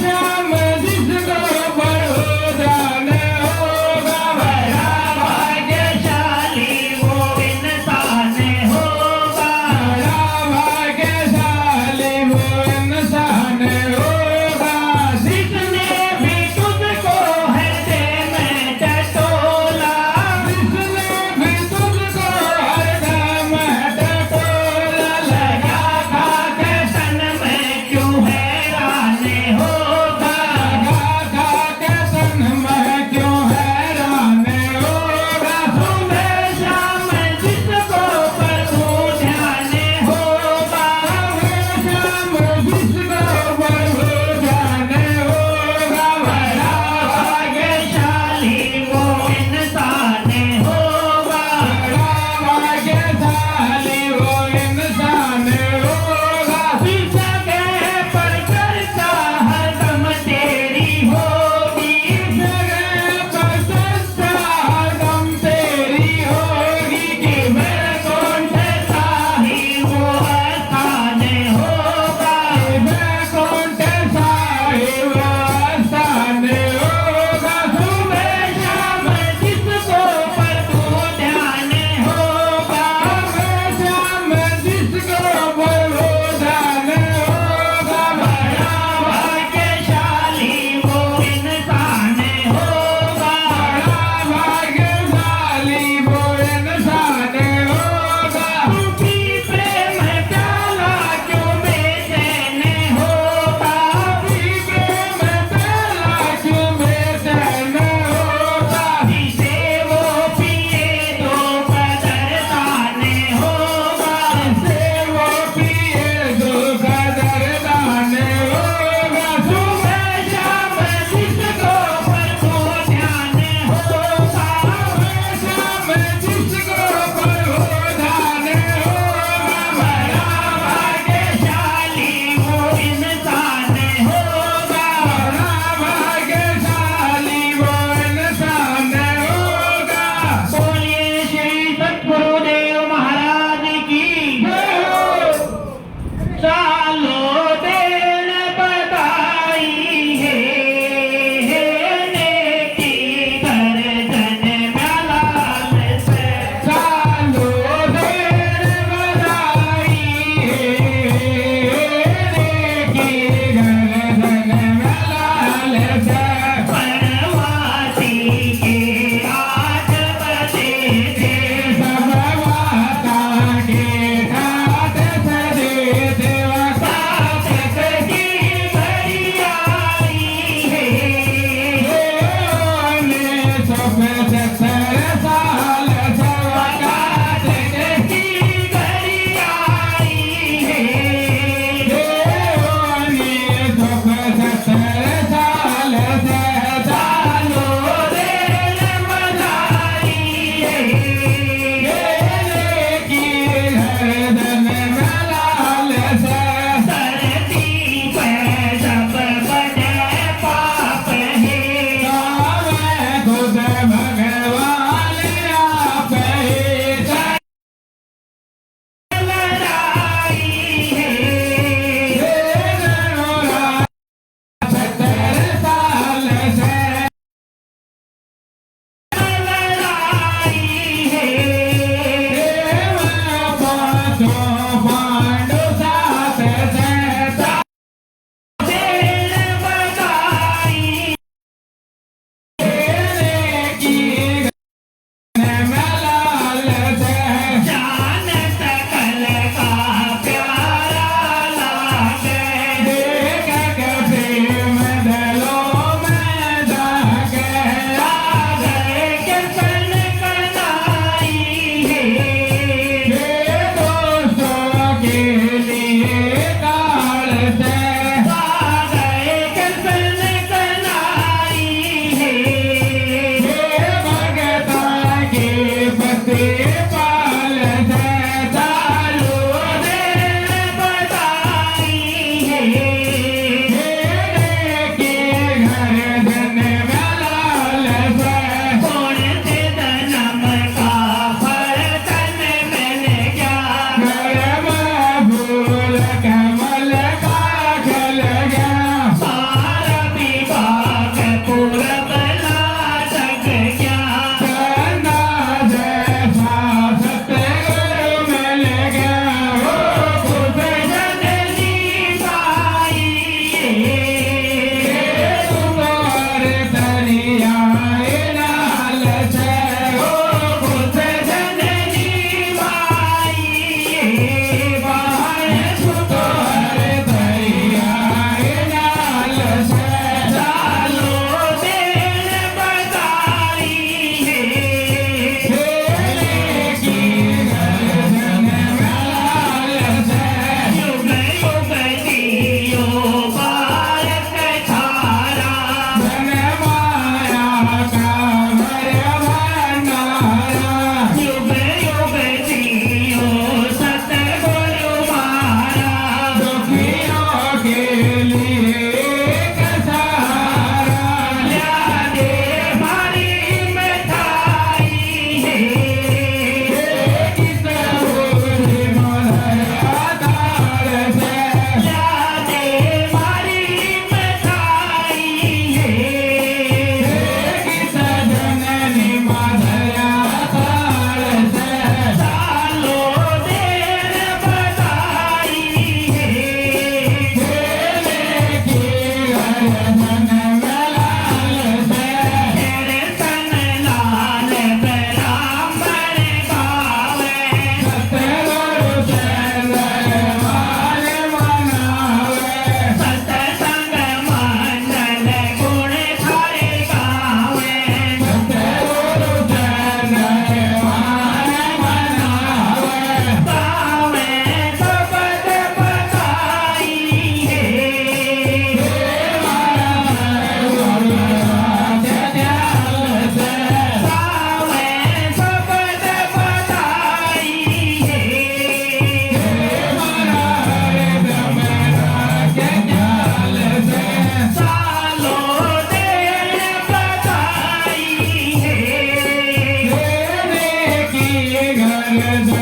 शाम जिसको प्रभु ध्यान होगा बड़ा भाग्यशाली वो इंसान होगा बड़ा भाग्यशाली वो इंसान होगा जिसने भी तुझको हृदय में टटोला जिसने भी तुझको हरदम टटोला लगा था कैसन में क्यों हैरान होगा लगा के तन में क्यों हैरान होगा सुबह शाम जिसको प्रभु ध्यान होगा शाम जिसको प्रभु ध्यान होगा बड़ा भाग्यशाली वो इंसान होगा बड़ा भाग्यशाली वो इंसान होगा इस जगह पर चर्चा हरदम तेरी होगी जगह पर चर्चा हरदम तेरी होगी कि मेरे कौन सा ही वो आसान होगा बैकुंठ साहिब आसान होगा सुबह शाम जिसको प्रभु ध्यान होगा शाम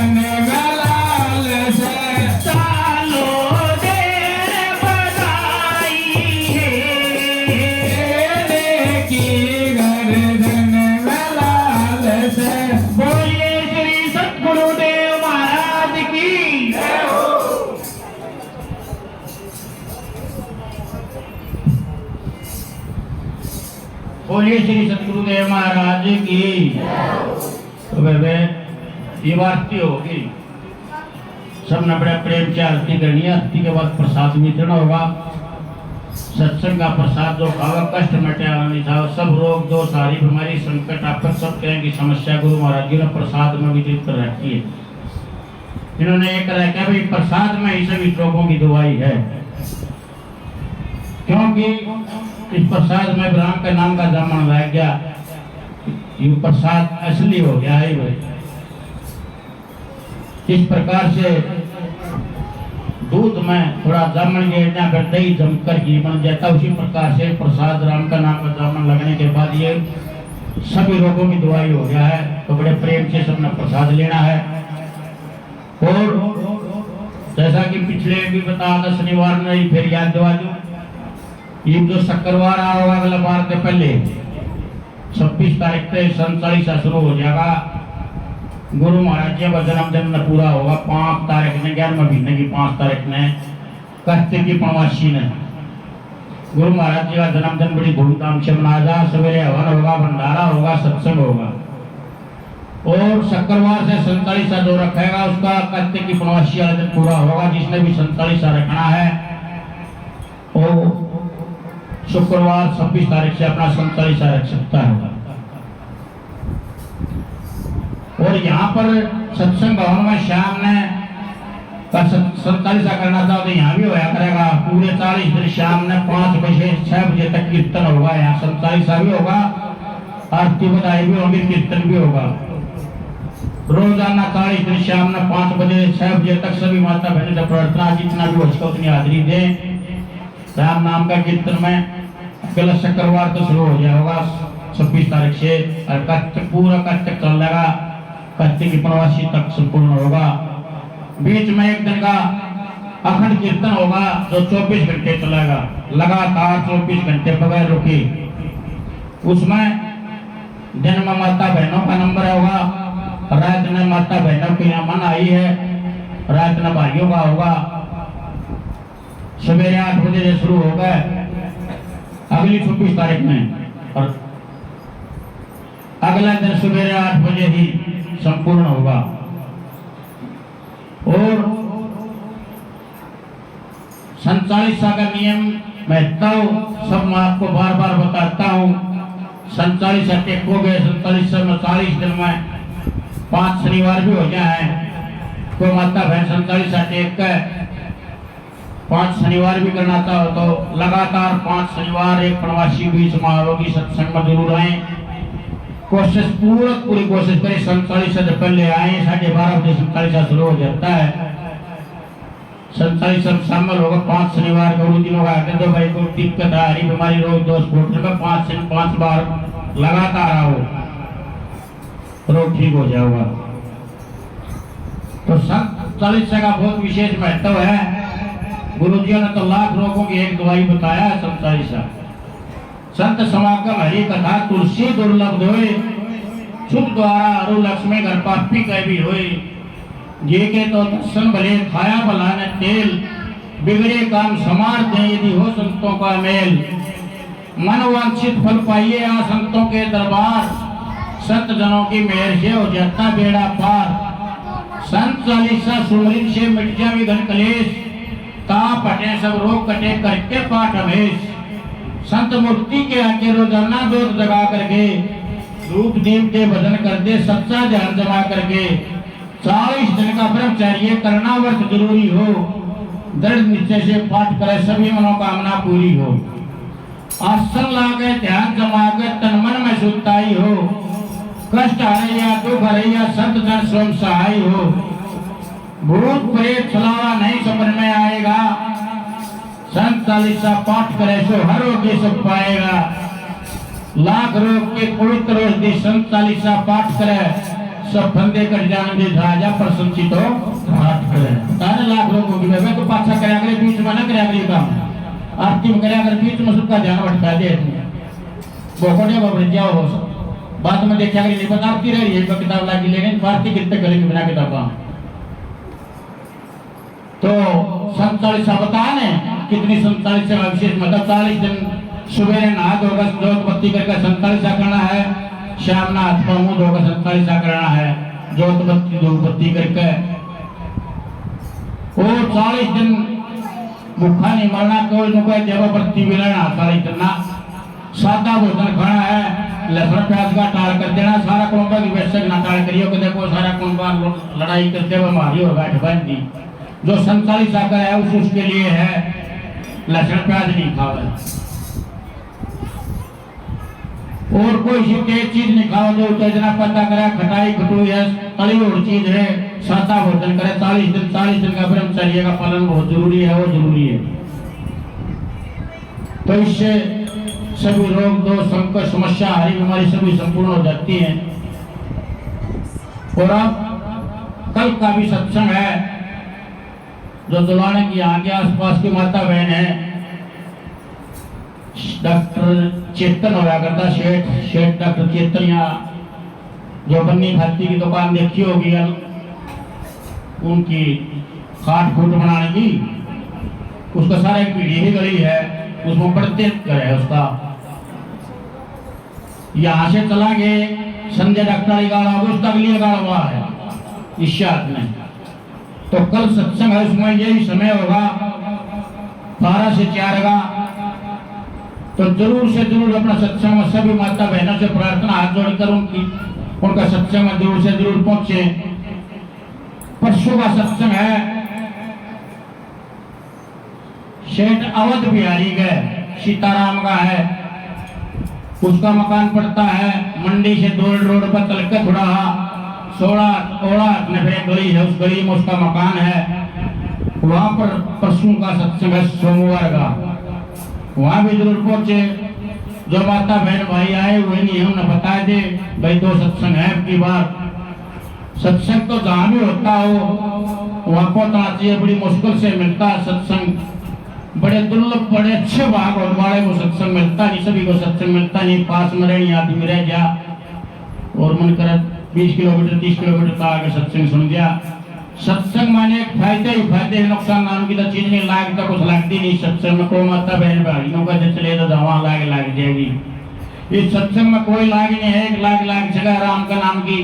धन लाल से सालों देर बधाई है तेरे की गर्दन लाल से बोलिए श्री सतगुरुदेव महाराज की बोलिए श्री सतगुरुदेव महाराज की। तो वे ये वार्ती होगी, सबने बड़े प्रेम से आरती करनी है। आरती के बाद प्रसाद वितरण होगा। सत्संग का प्रसाद जो खावा कष्ट मिटाया नहीं था, सब रोग दो सारी बीमारी संकट आपद सब तरह की समस्या गुरु महाराज जी ने प्रसाद में वितरित कर रखी है। इन्होंने एक रखा भाई प्रसाद में ही सभी रोगों की दवाई है, क्योंकि इस प्रसाद में ब्राह्मण का नाम का जामन रह गया, ये प्रसाद असली हो गया है भाई। इस प्रकार से दूध में थोड़ा जामन गिरना फिर दही जमकर घी बन जाता, उसी प्रकार से प्रसाद राम का नाम का जामन लगने के बाद ये सभी रोगों की दवाई हो गया है। तो बड़े प्रेम से सबने प्रसाद लेना है। और जैसा कि पिछले भी बताया था, शनिवार नहीं फिर याद दिवा दूं, ये जो शुक्रवार आओगा अगला बार के पहले 26 तारीख से 47 शुरू हो जाएगा। गुरु महाराज जी का जन्मदिन पूरा होगा 5 तारीख ने, 11वें महीने की 5 तारीख ने, कार्तिक की पूर्णमासी ने गुरु महाराज जी का जन्मदिन बड़ी धूमधाम से मनाया जा। सवेरे हवन होगा, भंडारा होगा, सत्संग होगा। और शुक्रवार से 47 जो रखेगा उसका कार्तिक की पूर्णमासी वाला दिन पूरा होगा। जिसने भी 47 रखना है वो शुक्रवार 26 तारीख से अपना 47 रख सकता है। और यहाँ पर सत्संग भवन में शाम ने 47 करना था तो यहाँ भी होया करेगा। पूरे 40 दिन शाम ने 5 बजे 6 बजे तक कीर्तन होगा। यहाँ 47 भी होगा, आरती बधाई भी होगी, कीर्तन भी होगा। रोजाना 40 दिन शाम ने 5 बजे 6 बजे तक सभी माता बहनों से प्रार्थना जितना भी हो सके उतनी हाजिरी दें। राम नाम का कीर्तन में अगला शुक्रवार तो शुरू हो जाएगा 26 तारीख से, और कार्तिक पूरा कार्तिक चलेगा, कार्तिक की पूर्णमासी तक संपूर्ण होगा। बीच में एक दिन का अखंड कीर्तन होगा जो 24 घंटे चलेगा, लगातार 24 घंटे बगैर रुके। उसमें दिन में माता बहनों का नंबर होगा, रात में माता बहनों की यहाँ मन आई है, रात में भाइयों का होगा। सवेरे 8 बजे से शुरू होगा अगली 26 तारीख में, और अगला दिन सवेरे 8 बजे ही संपूर्ण होगा। और 47 का नियम महत्व सब मैं आपको बार बार बताता हूँ। 47 टेकोगे 47 में 40 दिन में 5 शनिवार भी हो जाए तो माता बहन 47 टेक के 5 शनिवार भी करना चाहो तो लगातार 5 शनिवार एक पूर्णमासी बीच में होगी, सत्संग में जरूर आए। कोशिश पूरी कोशिश करें 47 से पहले आए। 12:30 बजे 47 शुरू हो जाता है। 47 शामिल होगा 5 शनिवार गुरु दिनों का आगे तो भाई को दिक्कत आ रही बीमारी रोग दोष फूटने में 5 बार लगातार आओ, रोग ठीक हो जाएगा। तो 47 का बहुत विशेष महत्व है। गुरु जी ने तो लाख रोगों की एक दवाई बताया है 47। संत समागम हरि कथा तुलसी दुर्लभ धोए, शुभ द्वारा अरु लक्ष्मी घर पापी कह भी होए। ये के तो दर्शन भले खाया भला ने तेल, बिगड़े काम समार दे यदि हो संतों का मेल। मन वांछित फल पाइए आ संतों के दरबार, संत जनों की मेहर से हो जाता बेड़ा पार। संत चालीसा सुमरित से मिट जाए घन कलेश, ताप हटे सब रोग कटे करके पाठ हमेश। संत मूर्ति के आगे रोजाना जोत जगा करके, रूप देव के भजन कर दे सच्चा ध्यान जमा करके। 40 दिन का ब्रह्मचर्य करना वर्ष जरूरी हो, दृढ़ निश्चय से पाठ करे सभी मनोकामना पूरी हो। आसन लागे ध्यान जमा के तन मन में शुद्धताई हो, कष्ट हरे या दुख हरे या संत जन स्वयं सहाय हो। भूत प्रेत छलावा नहीं समझ में आएगा, संत चालीसा पाठ करे सो हर रोग सब पाएगा। लाख रोग के पवित्र औषधि संत चालीसा पाठ करे सब फंदे कर जान दे राजा प्रशंसित हो हाथ करे ताने लाख लोगों की मैं तो पाछा करे अगले बीच में ना करे अगले काम आरती में करे अगर बीच में सबका ध्यान भटका दे बोकोने बाबरे जाओ बाद में देखा कि नहीं बताती रही है किताब लागी लेकिन भारती कितने करेंगे बिना किताबा तो 47 बताने कितनी 47 से विशेष मतलब 40 दिन सुबह नहा धोकर जोत बत्ती करके 47 करना है शाम ना हाथ पाँव मुंह धोकर 47 करना है जोत बत्ती धूप बत्ती करके और 40 दिन भूखा नहीं मरना कोई न कोई जब बत्ती भी रहना 40 दिन ना सादा भोजन खाना है लहसुन प्याज का टाल कर देना सारा कुंबा की वैसे ना टाल करियो कि देखो सारा कुंबा लड़ाई करते हुए मारी और बैठ बंदी जो 47 आकर है उसके लिए है लहसुन प्याज नहीं खाओ और कोई सी तेज चीज नहीं खाओ जो तेजना पता करे खटाई खटुई है तली हुई चीज है सादा भोजन करे 40 दिन का ब्रह्मचर्य का पालन बहुत जरूरी है वो जरूरी है तो इससे सभी रोग दोष संकट समस्या हरी बीमारी सभी संपूर्ण हो जाती हैं और अब कल का भी सत्संग है जो दुलाने की यहाँ के आसपास की माता बहन है डॉक्टर चेतन होया करता शेठ डॉक्टर चेतन यहाँ जो बन्नी खाती की दुकान देखी होगी उनकी खाट फूट बनाने की उसका सारा एक पीढ़ी ही गली है उसमें बढ़ते करे उसका यहाँ से चला गए संजय डॉक्टर गाड़ा उस तक लिए गाड़ा हुआ है इस शाद में तो कल सत्संग है उसमें यही समय होगा 12 से 4 का तो जरूर से जरूर अपना सत्संग में सभी माता बहनों से प्रार्थना हाथ जोड़कर उनका सत्संग में जरूर से जरूर पहुंचे परसों का सत्संग है शेठ अवध बिहारी गए सीताराम का है उसका मकान पड़ता है मंडी से दोल रोड पर चल के थोड़ा 16 ओड़ा नफे गली है उस गली में उसका मकान है वहां पर परसों का सत्संग है सोमवार का वहां भी जरूर पहुंचे जो माता बहन भाई आए हुए नहीं हमने बता दे भाई 2 सत्संग है की बार सत्संग तो जहां भी होता हो वहां पहुंचना चाहिए बड़ी मुश्किल से मिलता है सत्संग बड़े दुर्लभ बड़े अच्छे भाग होने वाले को सत्संग मिलता नहीं सभी को सत्संग मिलता नहीं पास में रहनी आदमी रह गया और मन कर 20 किलोमीटर 30 किलोमीटर का आगे सत्संग सुन गया सत्संग माने फायदे ही फायदे नुकसान नाम की तो चीज नहीं लाग तो कुछ लगती नहीं सत्संग में कोई माता बहन भाइयों का चले तो दवा लाग जाएगी इस सत्संग में कोई लाग नहीं है 1 लाख जगह राम का नाम की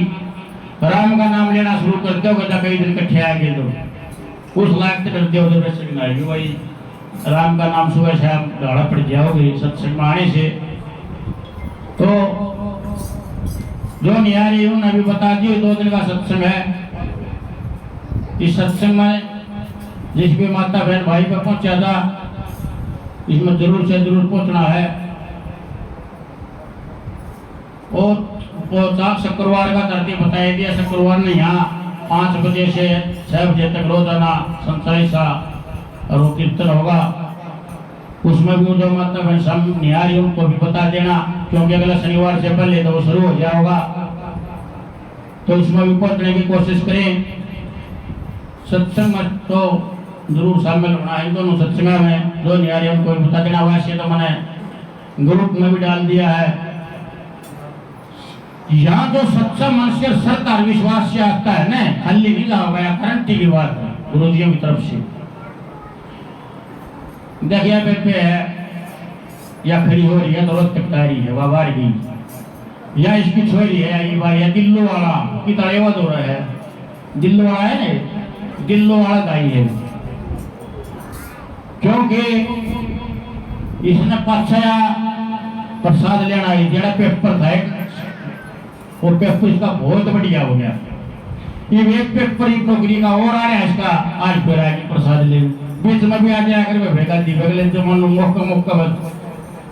राम का नाम लेना शुरू करते हो कई दिन कट्ठे आगे तो उस लाख तक करते हो तो वैसे आएगी भाई राम का नाम सुबह शाम गाढ़ा पड़ जाओगे सत्संग में आने से तो जो निहारी उन्होंने अभी बता दिए 2 दिन का सत्संग है इस सत्संग में जिस भी माता बहन भाई पर पहुंचा था इसमें जरूर से जरूर पहुंचना है और शुक्रवार का धरती बताया दिया शुक्रवार ने यहाँ 5 बजे से 6 बजे तक रोजाना संसारिसा और वो कीर्तन होगा उसमें भी जो माता बहन सब निहारी उनको भी बता देना क्योंकि अगला शनिवार से पहले तो वो शुरू हो जाएगा तो उसमें भी पहुंचने की कोशिश करें सत्संग में तो जरूर शामिल होना है दोनों सत्संग में जो निहारी उनको भी बता देना वैसे तो मैंने ग्रुप में भी डाल दिया है यहाँ जो सत्संग मनुष्य श्रद्धा विश्वास से आता है ना खाली नहीं जाओगा या गारंटी की बात है गुरुजियों की तरफ से देखिए पे है या खड़ी हो रही है तो रोज रही है बाबार की या इसकी छोरी है ये भाई है दिल्लो वाला की तड़ेवत हो रहा है दिल्लो वाला है ना दिल्लो वाला गाई है क्योंकि इसने पछया प्रसाद लेना है जेड़ा पेपर था और पेपर इसका बहुत बढ़िया हो गया ये एक पेपर ही टोकरी का और आ रहा है इसका आज फिर आएगी प्रसाद ले बीच में भी आ जाया कर भेगा दी बगले जो मन मौका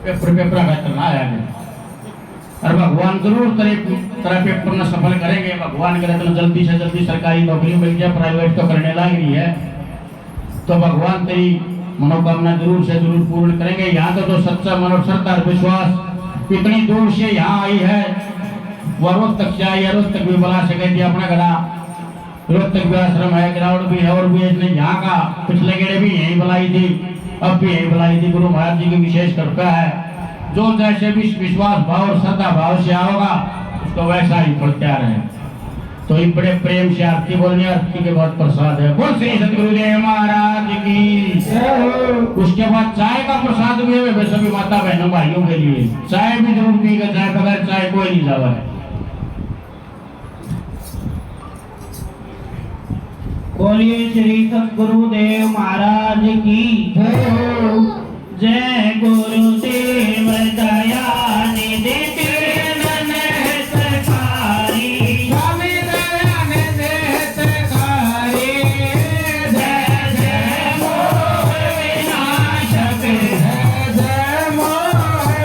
पेपर का चलना आया और भगवान जरूर तरह पेपर में सफल करेंगे भगवान करे तो जल्दी से जल्दी सरकारी नौकरी मिल जाए प्राइवेट तो करने लग रही है तो भगवान तेरी मनोकामना जरूर से जरूर पूर्ण करेंगे यहाँ तो सच्चा मनोश्रद्धा विश्वास इतनी दूर से यहाँ आई है वो रोज तक चाहिए, रोज तक भी बुला सके थी अपना घड़ा, रोज तक भी आश्रम है, ग्राउंड भी है और भी इसने यहाँ का पिछले गेड़े भी यही बुलाई थी, अब भी यही बुलाई थी। गुरु महाराज जी की विशेष कृपा है, जो जैसे भी विश्वास भाव और श्रद्धा भाव से आओगा उसको वैसा ही फल तैयार है। तो ये बड़े प्रेम से आरती बोलनी, आरती के बाद प्रसाद है। बोल श्री सतगुरुदेव महाराज की। उसके बाद चाय का प्रसाद भी है सभी माता बहनों भाइयों के लिए, चाय भी जरूर पीएगा, चाय बगैर चाय कोई नहीं जावा है। बोलिए श्री सतगुरुदेव महाराज की जय। गुरुदेव दया निधि मन सखारी, स्वामी दया निधि सखारी, जय जय मोह विनाशक, जय मोह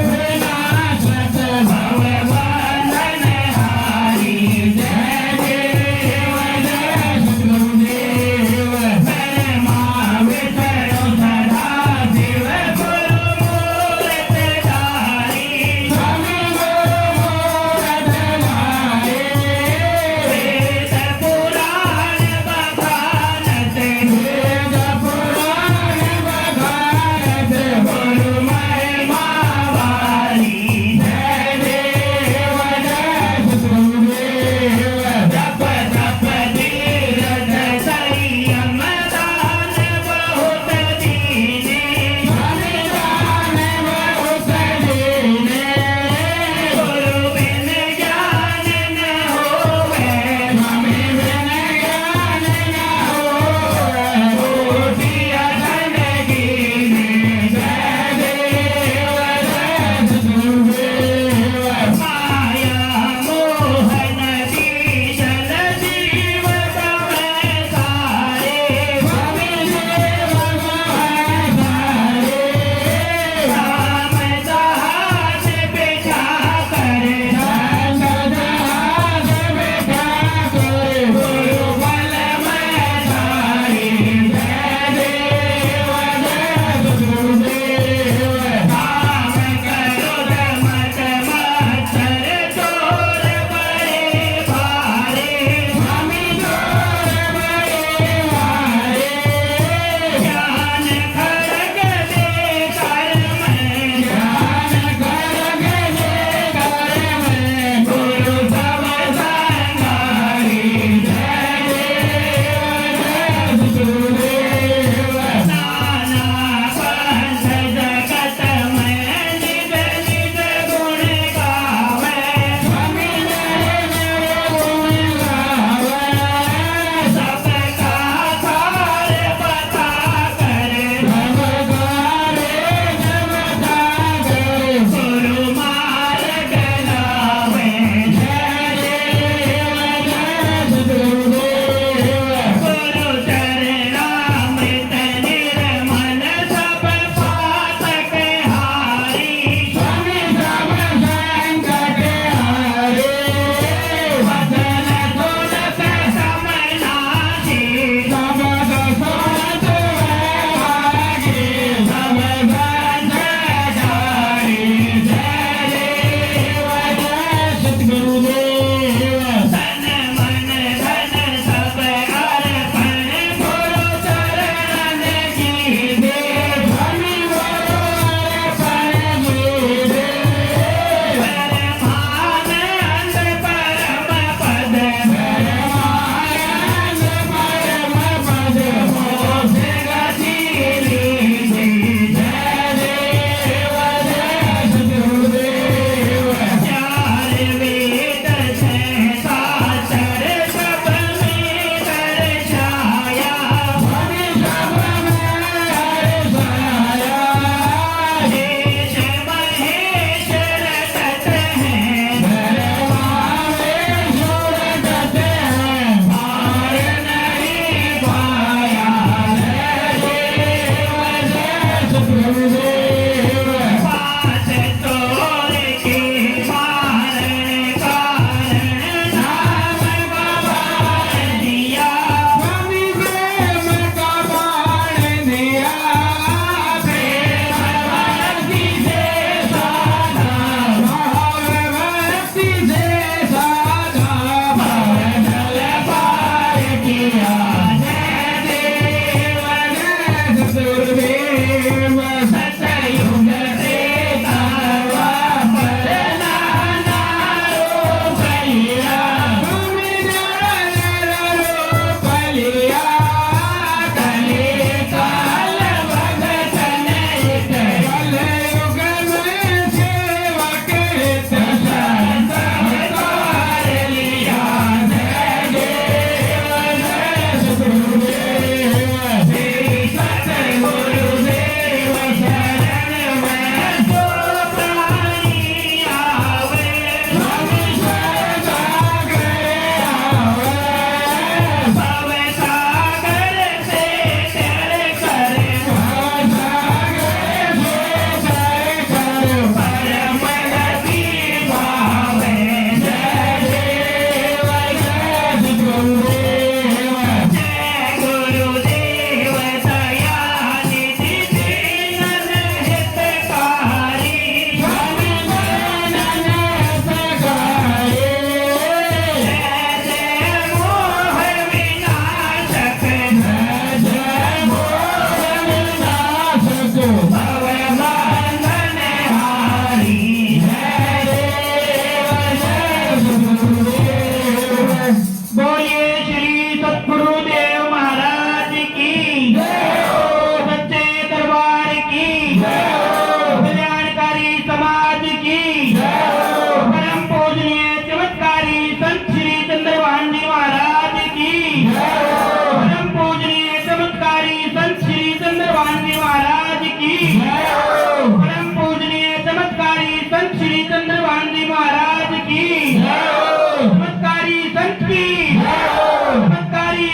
विनाशक, भव बंधन हारी, जय देव जय सद्गुरुदेव परमावितरो सदा शिव गुरु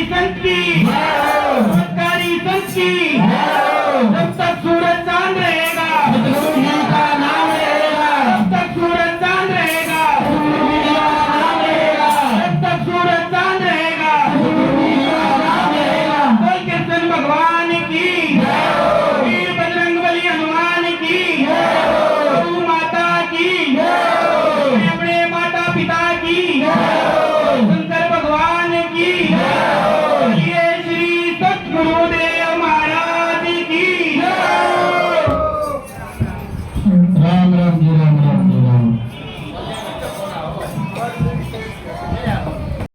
संत की जय हो। चमत्कारी संत की जय हो।